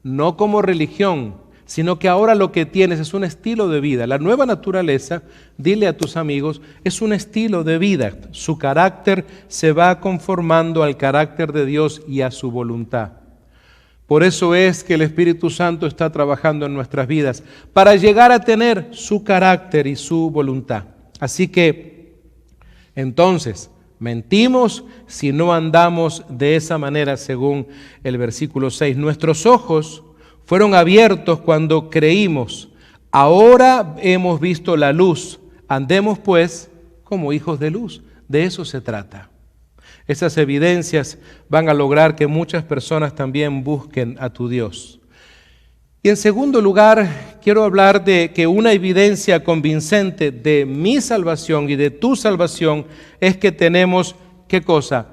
no como religión, sino que ahora lo que tienes es un estilo de vida. La nueva naturaleza, dile a tus amigos, es un estilo de vida. Su carácter se va conformando al carácter de Dios y a su voluntad. Por eso es que el Espíritu Santo está trabajando en nuestras vidas, para llegar a tener su carácter y su voluntad. Así que, entonces, mentimos si no andamos de esa manera, según el versículo 6. Nuestros ojos fueron abiertos cuando creímos. Ahora hemos visto la luz. Andemos pues como hijos de luz. De eso se trata. Esas evidencias van a lograr que muchas personas también busquen a tu Dios. Y en segundo lugar, quiero hablar de que una evidencia convincente de mi salvación y de tu salvación es que tenemos, ¿qué cosa?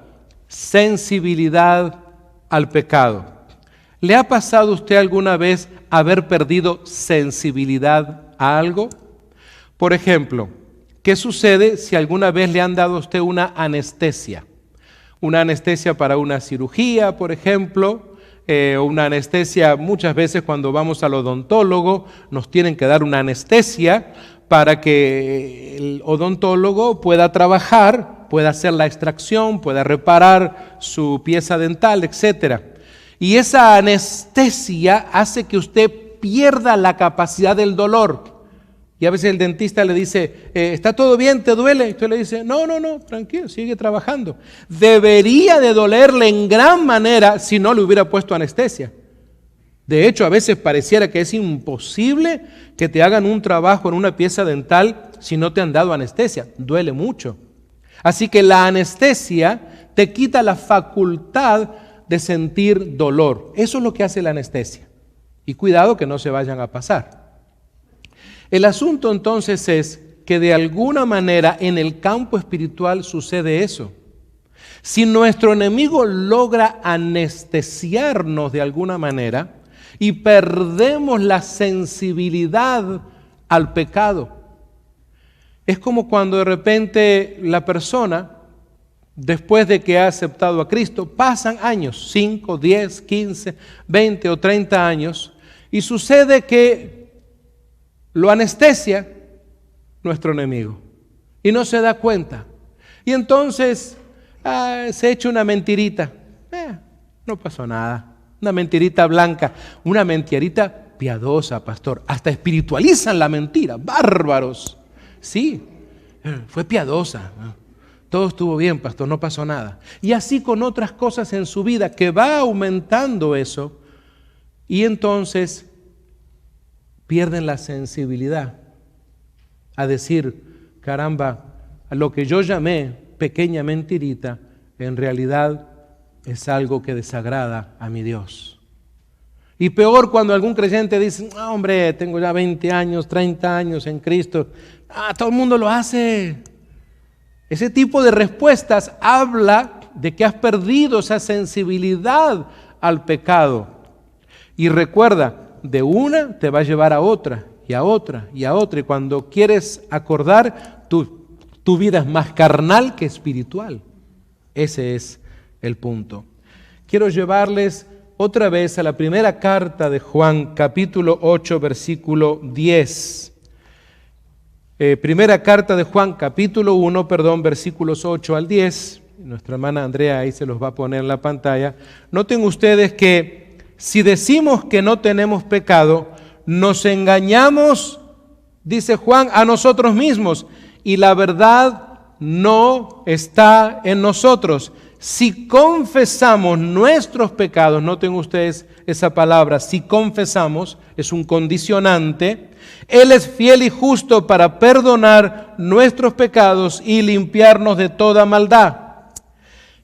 Sensibilidad al pecado. ¿Le ha pasado a usted alguna vez haber perdido sensibilidad a algo? Por ejemplo, ¿qué sucede si alguna vez le han dado a usted una anestesia? Una anestesia para una cirugía, por ejemplo, una anestesia muchas veces cuando vamos al odontólogo nos tienen que dar una anestesia para que el odontólogo pueda trabajar, pueda hacer la extracción, pueda reparar su pieza dental, etcétera. Y esa anestesia hace que usted pierda la capacidad del dolor. Y a veces el dentista le dice, ¿está todo bien? ¿Te duele? Y usted le dice, no, tranquilo, sigue trabajando. Debería de dolerle en gran manera si no le hubiera puesto anestesia. De hecho, a veces pareciera que es imposible que te hagan un trabajo en una pieza dental si no te han dado anestesia. Duele mucho. Así que la anestesia te quita la facultad de sentir dolor. Eso es lo que hace la anestesia. Y cuidado que no se vayan a pasar. El asunto entonces es que de alguna manera en el campo espiritual sucede eso. Si nuestro enemigo logra anestesiarnos de alguna manera y perdemos la sensibilidad al pecado, es como cuando de repente la persona, después de que ha aceptado a Cristo, pasan años, 5, 10, 15, 20 o 30 años, y sucede que lo anestesia nuestro enemigo y no se da cuenta. Y entonces se echa una mentirita. No pasó nada. Una mentirita blanca, una mentirita piadosa, pastor. Hasta espiritualizan la mentira. ¡Bárbaros! Sí, fue piadosa. Todo estuvo bien, pastor, no pasó nada. Y así con otras cosas en su vida que va aumentando eso. Y entonces pierden la sensibilidad a decir, caramba, a lo que yo llamé pequeña mentirita, en realidad es algo que desagrada a mi Dios. Y peor cuando algún creyente dice, no, hombre, tengo ya 20 años, 30 años en Cristo. Todo el mundo lo hace. Ese tipo de respuestas habla de que has perdido esa sensibilidad al pecado. Y recuerda, de una te va a llevar a otra, y a otra, y a otra. Y cuando quieres acordar, tu vida es más carnal que espiritual. Ese es el punto. Quiero llevarles otra vez a la primera carta de Juan, capítulo 8, versículo 10. Primera carta de Juan, capítulo 1, versículos 8 al 10. Nuestra hermana Andrea ahí se los va a poner en la pantalla. Noten ustedes que si decimos que no tenemos pecado, nos engañamos, dice Juan, a nosotros mismos, y la verdad no está en nosotros. Si confesamos nuestros pecados, noten ustedes esa palabra, si confesamos, es un condicionante, Él es fiel y justo para perdonar nuestros pecados y limpiarnos de toda maldad.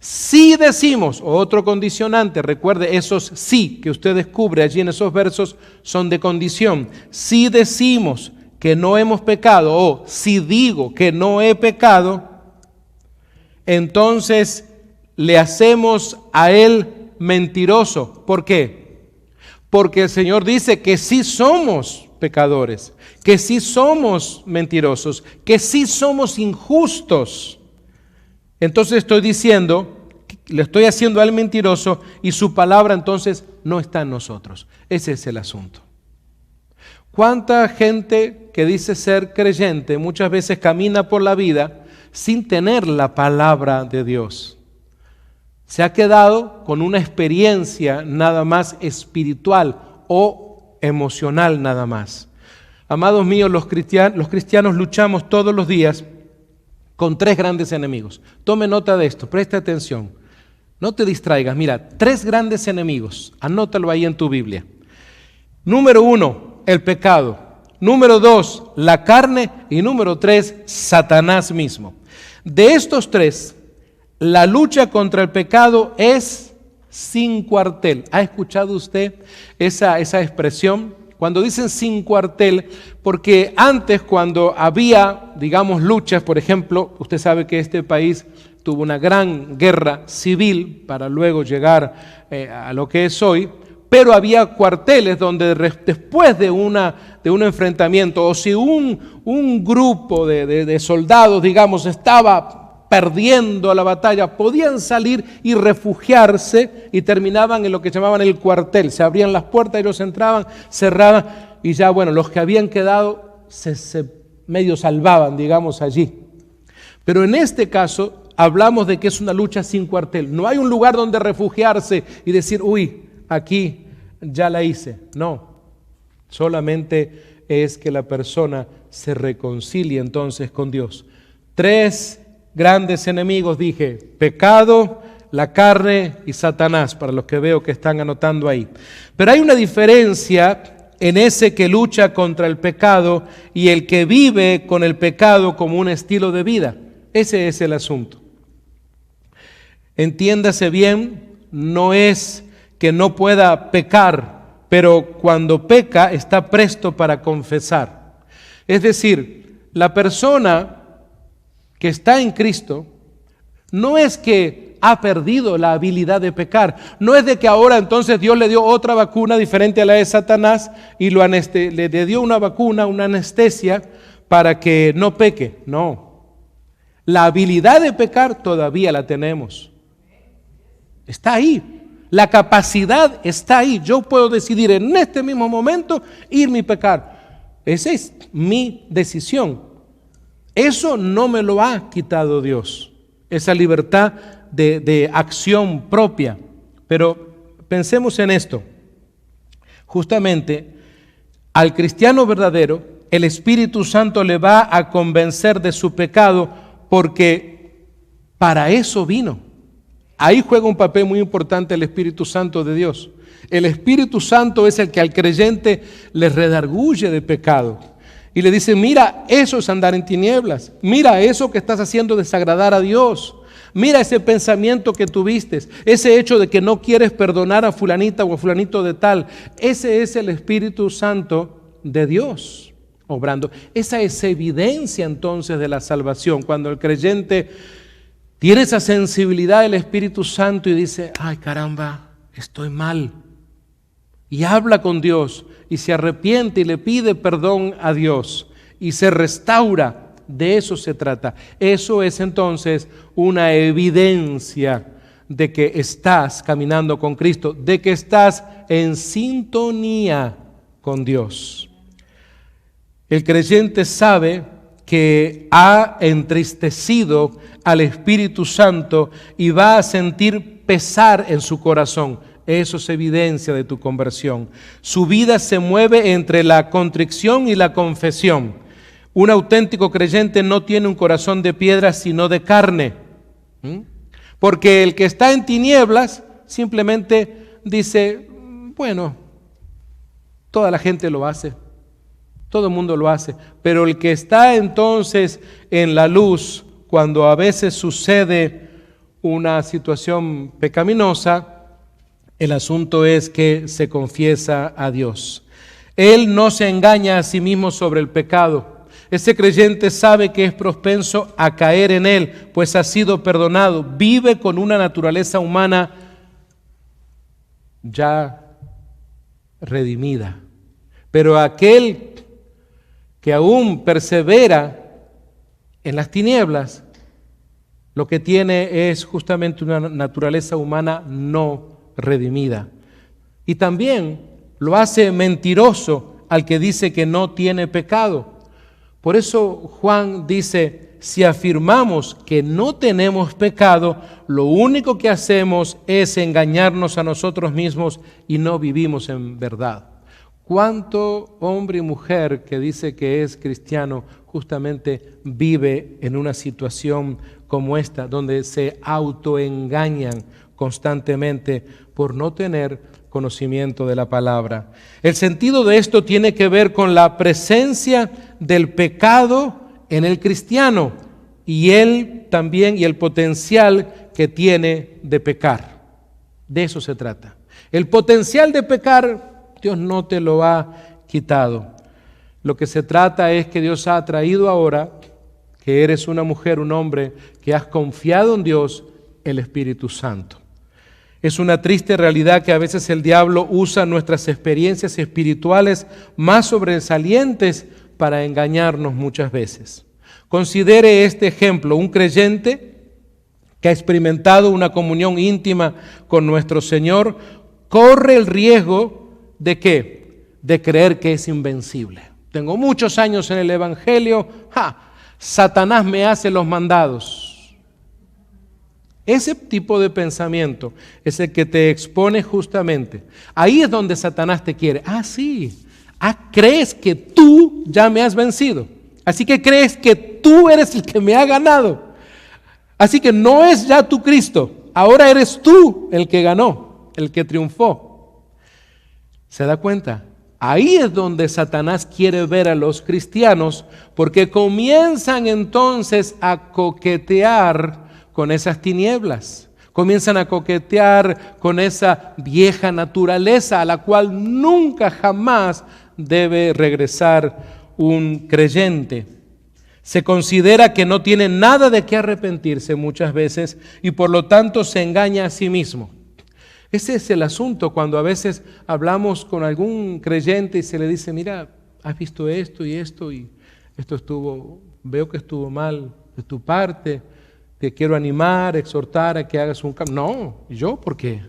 Si decimos, otro condicionante, recuerde esos sí que usted descubre allí en esos versos son de condición. Si decimos que no hemos pecado o si digo que no he pecado, entonces le hacemos a Él mentiroso. ¿Por qué? Porque el Señor dice que sí somos pecadores, que sí somos mentirosos, que sí somos injustos. Entonces estoy diciendo, le estoy haciendo a Él mentiroso y su palabra entonces no está en nosotros. Ese es el asunto. ¿Cuánta gente que dice ser creyente muchas veces camina por la vida sin tener la palabra de Dios? Se ha quedado con una experiencia nada más espiritual o emocional nada más. Amados míos, los cristianos luchamos todos los días con tres grandes enemigos. Tome nota de esto, preste atención. No te distraigas. Mira, tres grandes enemigos. Anótalo ahí en tu Biblia. Número 1, el pecado. Número 2, la carne. Y número 3, Satanás mismo. De estos tres, la lucha contra el pecado es sin cuartel. ¿Ha escuchado usted esa expresión? Cuando dicen sin cuartel, porque antes cuando había, digamos, luchas, por ejemplo, usted sabe que este país tuvo una gran guerra civil para luego llegar a lo que es hoy, pero había cuarteles donde después de un enfrentamiento, o si un grupo de soldados, digamos, estaba perdiendo la batalla, podían salir y refugiarse y terminaban en lo que llamaban el cuartel. Se abrían las puertas, ellos entraban, cerraban y ya, bueno, los que habían quedado se medio salvaban, digamos, allí. Pero en este caso hablamos de que es una lucha sin cuartel. No hay un lugar donde refugiarse y decir, uy, aquí ya la hice. No, solamente es que la persona se reconcilie entonces con Dios. Tres grandes enemigos, dije, pecado, la carne y Satanás, para los que veo que están anotando ahí. Pero hay una diferencia en ese que lucha contra el pecado y el que vive con el pecado como un estilo de vida. Ese es el asunto. Entiéndase bien, no es que no pueda pecar, pero cuando peca está presto para confesar. Es decir, la persona que está en Cristo, no es que ha perdido la habilidad de pecar, no es de que ahora entonces Dios le dio otra vacuna diferente a la de Satanás y le dio una vacuna, una anestesia para que no peque. No, la habilidad de pecar todavía la tenemos, está ahí, la capacidad está ahí. Yo puedo decidir en este mismo momento irme y pecar, esa es mi decisión. Eso no me lo ha quitado Dios, esa libertad de acción propia. Pero pensemos en esto. Justamente al cristiano verdadero, el Espíritu Santo le va a convencer de su pecado porque para eso vino. Ahí juega un papel muy importante el Espíritu Santo de Dios. El Espíritu Santo es el que al creyente le redarguye de pecado. Y le dice, mira, eso es andar en tinieblas. Mira, eso que estás haciendo desagradar a Dios. Mira ese pensamiento que tuviste, ese hecho de que no quieres perdonar a fulanita o a fulanito de tal. Ese es el Espíritu Santo de Dios obrando. Esa es evidencia entonces de la salvación. Cuando el creyente tiene esa sensibilidad del Espíritu Santo y dice, ay caramba, estoy mal. Y habla con Dios y se arrepiente y le pide perdón a Dios y se restaura. De eso se trata. Eso es entonces una evidencia de que estás caminando con Cristo, de que estás en sintonía con Dios. El creyente sabe que ha entristecido al Espíritu Santo y va a sentir pesar en su corazón. Eso es evidencia de tu conversión. Su vida se mueve entre la contrición y la confesión. Un auténtico creyente no tiene un corazón de piedra, sino de carne. Porque el que está en tinieblas simplemente dice, bueno, toda la gente lo hace, todo el mundo lo hace. Pero el que está entonces en la luz, cuando a veces sucede una situación pecaminosa, el asunto es que se confiesa a Dios. Él no se engaña a sí mismo sobre el pecado. Ese creyente sabe que es propenso a caer en él, pues ha sido perdonado. Vive con una naturaleza humana ya redimida. Pero aquel que aún persevera en las tinieblas, lo que tiene es justamente una naturaleza humana no redimida. Y también lo hace mentiroso al que dice que no tiene pecado. Por eso Juan dice, si afirmamos que no tenemos pecado, lo único que hacemos es engañarnos a nosotros mismos y no vivimos en verdad. ¿Cuánto hombre y mujer que dice que es cristiano justamente vive en una situación como esta, donde se autoengañan constantemente por no tener conocimiento de la palabra? El sentido de esto tiene que ver con la presencia del pecado en el cristiano y él también y el potencial que tiene de pecar. De eso se trata. El potencial de pecar, Dios no te lo ha quitado. Lo que se trata es que Dios ha traído ahora, que eres una mujer, un hombre, que has confiado en Dios, el Espíritu Santo. Es una triste realidad que a veces el diablo usa nuestras experiencias espirituales más sobresalientes para engañarnos muchas veces. Considere este ejemplo: un creyente que ha experimentado una comunión íntima con nuestro Señor corre el riesgo ¿de qué? De creer que es invencible. Tengo muchos años en el Evangelio, Satanás me hace los mandados. Ese tipo de pensamiento es el que te expone justamente. Ahí es donde Satanás te quiere. Sí. Crees que tú ya me has vencido. Así que crees que tú eres el que me ha ganado. Así que no es ya tu Cristo. Ahora eres tú el que ganó, el que triunfó. ¿Se da cuenta? Ahí es donde Satanás quiere ver a los cristianos, porque comienzan entonces a coquetear con esas tinieblas, comienzan a coquetear con esa vieja naturaleza a la cual nunca jamás debe regresar un creyente. Se considera que no tiene nada de qué arrepentirse muchas veces y por lo tanto se engaña a sí mismo. Ese es el asunto cuando a veces hablamos con algún creyente y se le dice, mira, has visto esto y esto veo que estuvo mal de tu parte. Te quiero animar, exhortar a que hagas un cambio. No, ¿yo por qué?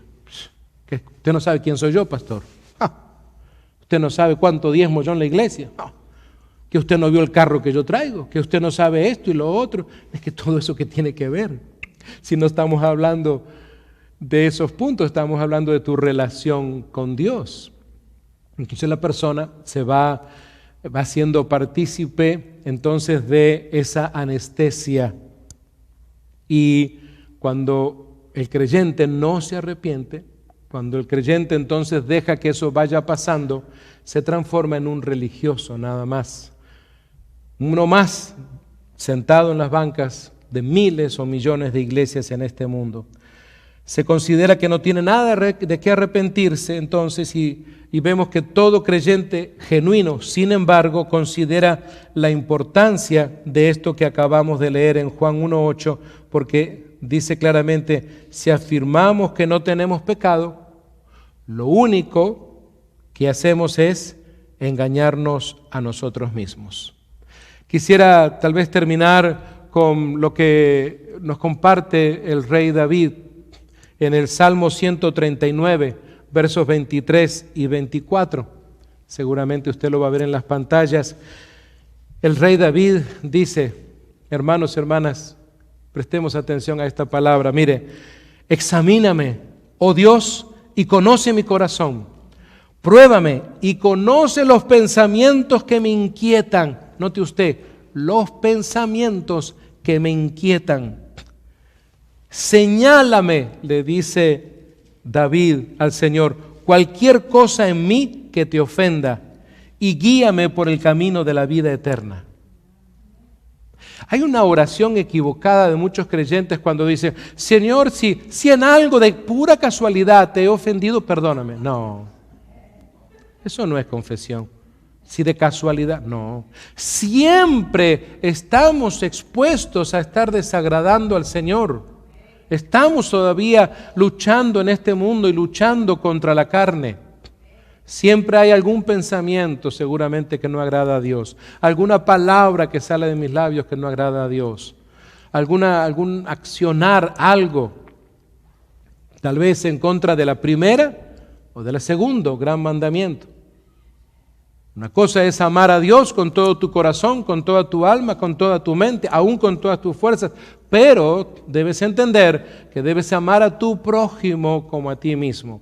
¿Que usted no sabe quién soy yo, pastor? ¿Usted no sabe cuánto diezmo yo en la iglesia? ¿Que usted no vio el carro que yo traigo? ¿Que usted no sabe esto y lo otro? Es que todo eso que tiene que ver. Si no estamos hablando de esos puntos, estamos hablando de tu relación con Dios. Entonces la persona se va siendo partícipe entonces de esa anestesia. Y cuando el creyente no se arrepiente, cuando el creyente entonces deja que eso vaya pasando, se transforma en un religioso nada más. Uno más sentado en las bancas de miles o millones de iglesias en este mundo. Se considera que no tiene nada de qué arrepentirse entonces y vemos que todo creyente genuino, sin embargo, considera la importancia de esto que acabamos de leer en Juan 1:8, porque dice claramente, si afirmamos que no tenemos pecado, lo único que hacemos es engañarnos a nosotros mismos. Quisiera tal vez terminar con lo que nos comparte el rey David en el Salmo 139, versos 23 y 24. Seguramente usted lo va a ver en las pantallas. El rey David dice, hermanos, hermanas, prestemos atención a esta palabra. Mire, examíname, oh Dios, y conoce mi corazón. Pruébame y conoce los pensamientos que me inquietan. Note usted, los pensamientos que me inquietan. Señálame, le dice David al Señor, cualquier cosa en mí que te ofenda y guíame por el camino de la vida eterna. Hay una oración equivocada de muchos creyentes cuando dicen, Señor, si en algo de pura casualidad te he ofendido, perdóname. No, eso no es confesión. Si de casualidad, no. Siempre estamos expuestos a estar desagradando al Señor. Estamos todavía luchando en este mundo y luchando contra la carne. Siempre hay algún pensamiento seguramente que no agrada a Dios, alguna palabra que sale de mis labios que no agrada a Dios, algún accionar, algo, tal vez en contra de la primera o de la segunda gran mandamiento. Una cosa es amar a Dios con todo tu corazón, con toda tu alma, con toda tu mente, aún con todas tus fuerzas, pero debes entender que debes amar a tu prójimo como a ti mismo.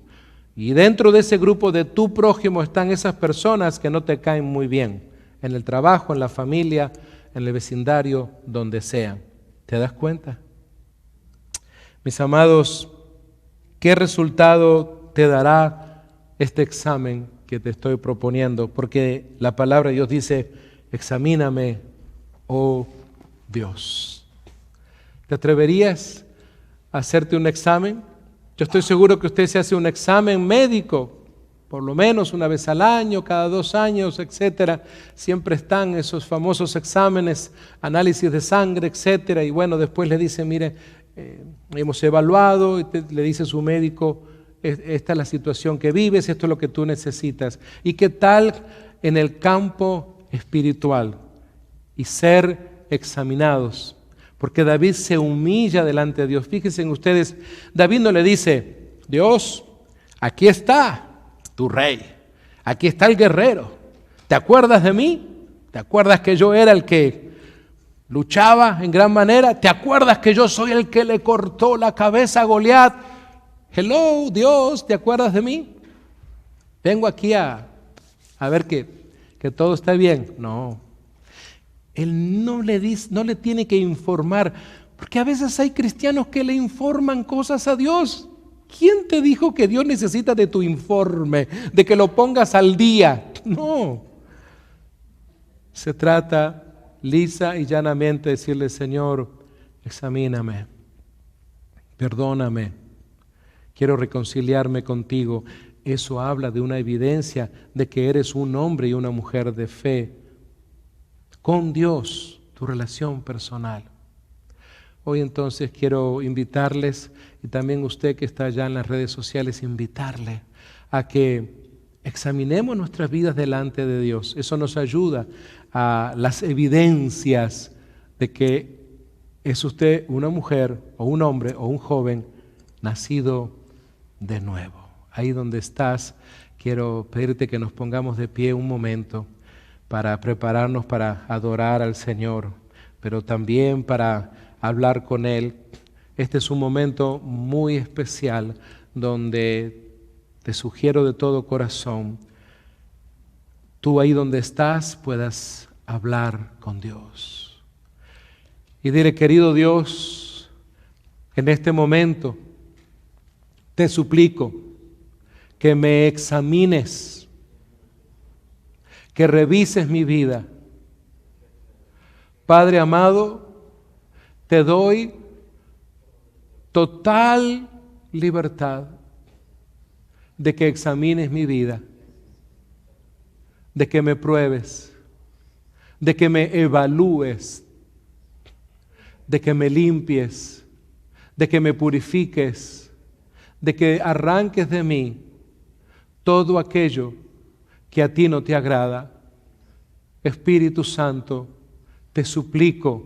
Y dentro de ese grupo de tu prójimo están esas personas que no te caen muy bien, en el trabajo, en la familia, en el vecindario, donde sea. ¿Te das cuenta? Mis amados, ¿qué resultado te dará este examen que te estoy proponiendo? Porque la palabra de Dios dice, examíname, oh Dios. ¿Te atreverías a hacerte un examen? Yo estoy seguro que usted se hace un examen médico, por lo menos una vez al año, cada 2 años, etcétera. Siempre están esos famosos exámenes, análisis de sangre, etcétera. Y bueno, después le dice, mire, hemos evaluado, y le dice su médico, esta es la situación que vives, esto es lo que tú necesitas. ¿Y qué tal en el campo espiritual? Y ser examinados. Porque David se humilla delante de Dios. Fíjense en ustedes, David no le dice, Dios, aquí está tu rey, aquí está el guerrero. ¿Te acuerdas de mí? ¿Te acuerdas que yo era el que luchaba en gran manera? ¿Te acuerdas que yo soy el que le cortó la cabeza a Goliat? Hello, Dios, ¿te acuerdas de mí? Vengo aquí a ver que todo está bien. No. Él no le tiene que informar, porque a veces hay cristianos que le informan cosas a Dios. ¿Quién te dijo que Dios necesita de tu informe, de que lo pongas al día? No. Se trata lisa y llanamente de decirle, Señor, examíname, perdóname, quiero reconciliarme contigo. Eso habla de una evidencia de que eres un hombre y una mujer de fe con Dios, tu relación personal. Hoy entonces quiero invitarles, y también usted que está allá en las redes sociales, invitarle a que examinemos nuestras vidas delante de Dios. Eso nos ayuda a las evidencias de que es usted una mujer o un hombre o un joven nacido de nuevo. Ahí donde estás, quiero pedirte que nos pongamos de pie un momento para prepararnos para adorar al Señor, pero también para hablar con Él. Este es un momento muy especial donde te sugiero de todo corazón, tú ahí donde estás puedas hablar con Dios. Y dile, querido Dios, en este momento te suplico que me examines, que revises mi vida. Padre amado, te doy total libertad de que examines mi vida, de que me pruebes, de que me evalúes, de que me limpies, de que me purifiques, de que arranques de mí todo aquello que a ti no te agrada. Espíritu Santo, te suplico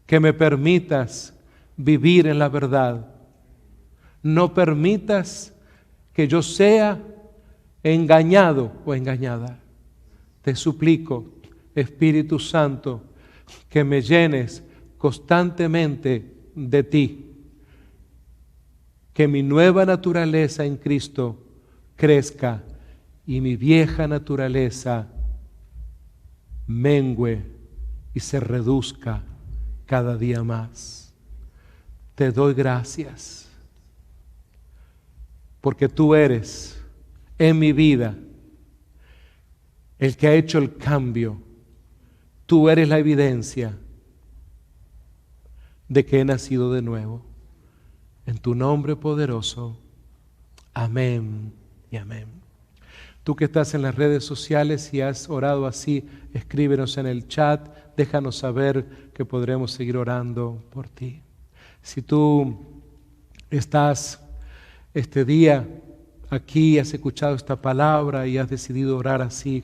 que me permitas vivir en la verdad, No permitas que yo sea engañado o engañada. Te suplico, Espíritu Santo, que me llenes constantemente de ti. Que mi nueva naturaleza en Cristo crezca y mi vieja naturaleza mengüe y se reduzca cada día más. Te doy gracias porque tú eres en mi vida el que ha hecho el cambio. Tú eres la evidencia de que he nacido de nuevo. En tu nombre poderoso. Amén y amén. Tú que estás en las redes sociales y has orado así, escríbenos en el chat, déjanos saber que podremos seguir orando por ti. Si tú estás este día aquí, has escuchado esta palabra y has decidido orar así,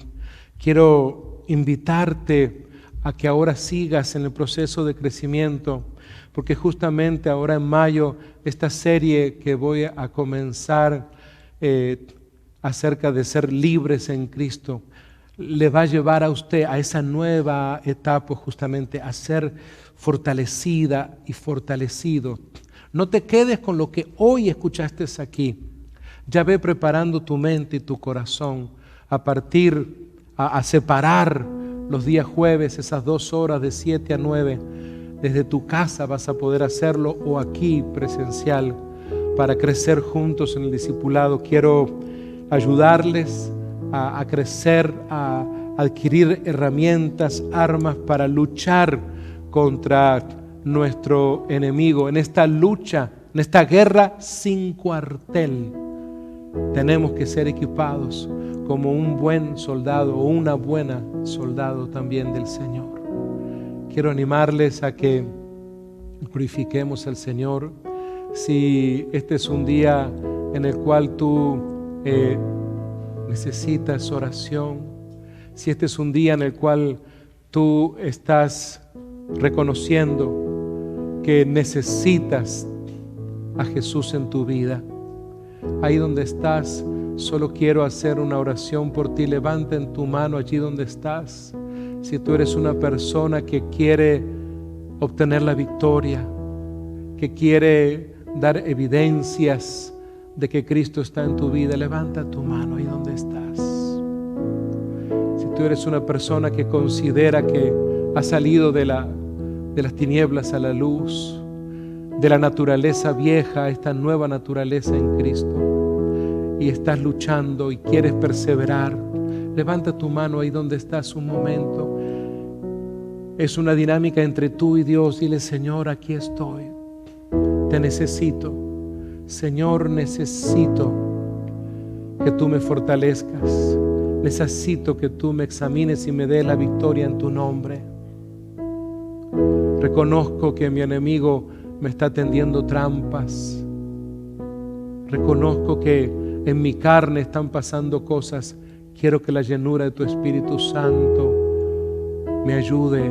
quiero invitarte a que ahora sigas en el proceso de crecimiento, porque justamente ahora en mayo, esta serie que voy a comenzar acerca de ser libres en Cristo, le va a llevar a usted a esa nueva etapa, justamente a ser fortalecida y fortalecido. No te quedes con lo que hoy escuchaste aquí. Ya ve preparando tu mente y tu corazón a separar los días jueves, esas 2 horas de 7 a 9. Desde tu casa vas a poder hacerlo o aquí presencial para crecer juntos en el discipulado. Quiero ayudarles a crecer, a adquirir herramientas, armas para luchar contra nuestro enemigo. En esta lucha, en esta guerra sin cuartel, tenemos que ser equipados como un buen soldado o una buena soldado también del Señor. Quiero animarles a que glorifiquemos al Señor. Si este es un día en el cual tú necesitas oración, si este es un día en el cual tú estás reconociendo que necesitas a Jesús en tu vida, ahí donde estás, solo quiero hacer una oración por ti. Levanta en tu mano allí donde estás. Si tú eres una persona que quiere obtener la victoria, que quiere dar evidencias de que Cristo está en tu vida, levanta tu mano ahí donde estás. Si tú eres una persona que considera que ha salido de las tinieblas a la luz, de la naturaleza vieja a esta nueva naturaleza en Cristo, y estás luchando y quieres perseverar, levanta tu mano ahí donde estás un momento. Es una dinámica entre tú y Dios. Dile: Señor, aquí estoy, te necesito. Señor, necesito que tú me fortalezcas. Necesito que tú me examines y me des la victoria en tu nombre. Reconozco que mi enemigo me está tendiendo trampas. Reconozco que en mi carne están pasando cosas. Quiero que la llenura de tu Espíritu Santo me ayude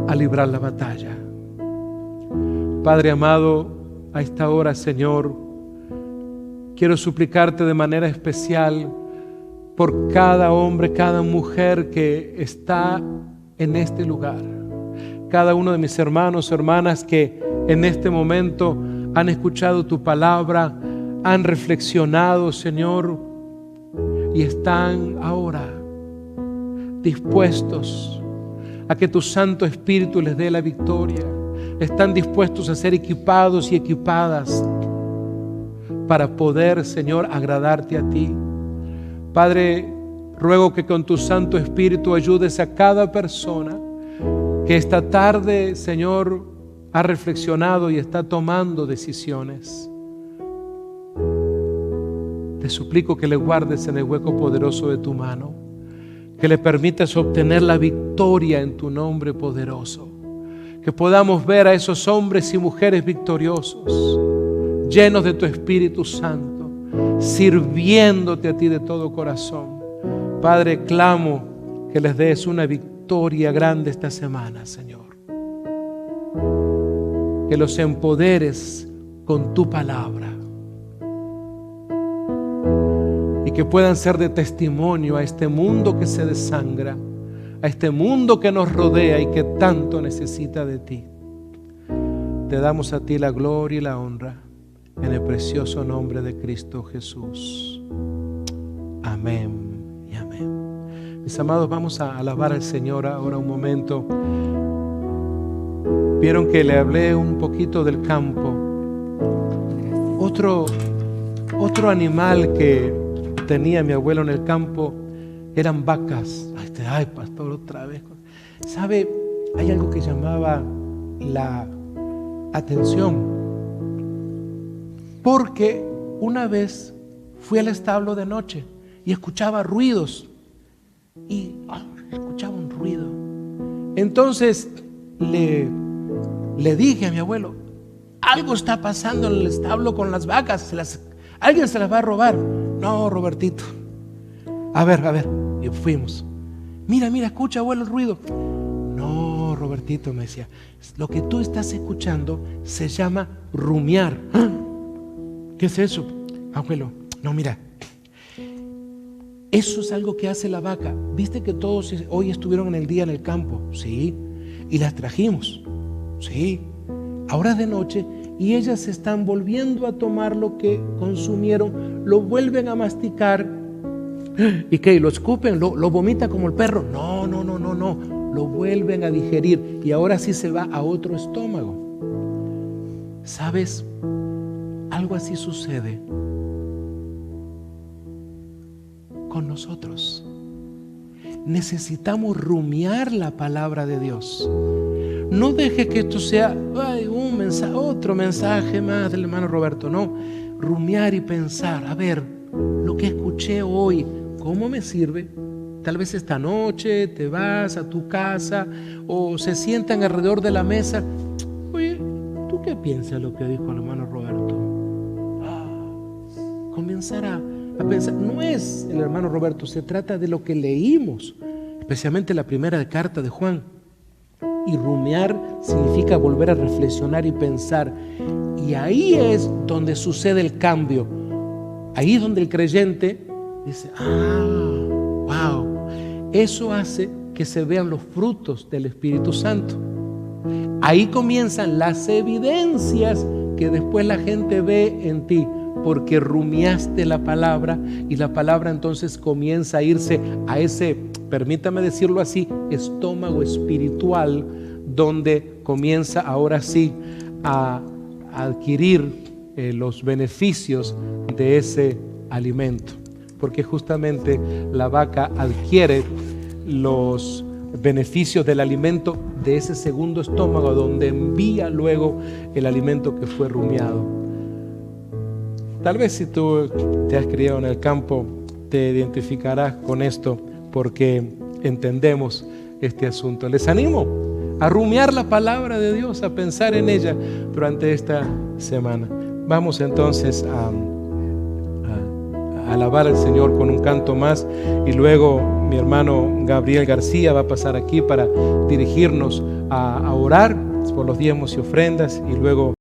a librar la batalla. Padre amado, a esta hora, Señor, quiero suplicarte de manera especial por cada hombre, cada mujer que está en este lugar. Cada uno de mis hermanos, hermanas que en este momento han escuchado tu palabra, han reflexionado, Señor, y están ahora dispuestos a que tu Santo Espíritu les dé la victoria. Están dispuestos a ser equipados y equipadas para poder, Señor, agradarte a ti. Padre, ruego que con tu Santo Espíritu ayudes a cada persona que esta tarde, Señor, ha reflexionado y está tomando decisiones. Te suplico que le guardes en el hueco poderoso de tu mano, que le permitas obtener la victoria en tu nombre poderoso, que podamos ver a esos hombres y mujeres victoriosos, llenos de tu Espíritu Santo, sirviéndote a ti de todo corazón. Padre, clamo que les des una victoria grande esta semana, Señor. Que los empoderes con tu palabra. y que puedan ser de testimonio a este mundo que se desangra, a este mundo que nos rodea y que tanto necesita de ti. Te damos a ti la gloria y la honra en el precioso nombre de Cristo Jesús. Amén y amén. Mis amados, vamos a alabar al Señor ahora un momento. Vieron que le hablé un poquito del campo. Otro animal que tenía mi abuelo en el campo eran vacas. Ay, pastor, otra vez. ¿Sabe? Hay algo que llamaba la atención, porque una vez fui al establo de noche y escuchaba ruidos y escuchaba un ruido. Entonces le dije a mi abuelo: algo está pasando en el establo con las vacas, alguien se las va a robar. No, Robertito, a ver, y fuimos. Mira, escucha, abuelo, el ruido. No, Robertito, me decía, lo que tú estás escuchando se llama rumiar. ¿Ah? ¿Qué es eso, abuelo? No, mira, eso es algo que hace la vaca. ¿Viste que todos hoy estuvieron en el día en el campo? Sí. Y las trajimos. Sí. Ahora es de noche y ellas están volviendo a tomar lo que consumieron, lo vuelven a masticar. ¿Y qué? ¿Lo escupen? ¿Lo vomita como el perro? No. Lo vuelven a digerir y ahora sí se va a otro estómago. ¿Sabes? Algo así sucede con nosotros. Necesitamos rumiar la palabra de Dios. No deje que esto sea un mensaje, otro mensaje más del hermano Roberto. No, rumiar y pensar, a ver, lo que escuché hoy, ¿cómo me sirve? Tal vez esta noche te vas a tu casa o se sientan alrededor de la mesa. Oye, ¿tú qué piensas de lo que dijo el hermano Roberto? Comenzar a pensar. No es el hermano Roberto, se trata de lo que leímos, especialmente la primera carta de Juan. Y rumiar significa volver a reflexionar y pensar. Y ahí es donde sucede el cambio. Ahí es donde el creyente dice: wow. Eso hace que se vean los frutos del Espíritu Santo. Ahí comienzan las evidencias que después la gente ve en ti, porque rumiaste la palabra y la palabra entonces comienza a irse a ese, permítame decirlo así, estómago espiritual, donde comienza ahora sí a adquirir los beneficios de ese alimento, porque justamente la vaca adquiere los beneficios del alimento de ese segundo estómago, donde envía luego el alimento que fue rumiado. Tal vez si tú te has criado en el campo te identificarás con esto, porque entendemos este asunto. Les animo a rumiar la palabra de Dios, a pensar en ella durante esta semana. Vamos entonces a alabar al Señor con un canto más, y luego mi hermano Gabriel García va a pasar aquí para dirigirnos a orar por los diezmos y ofrendas, y luego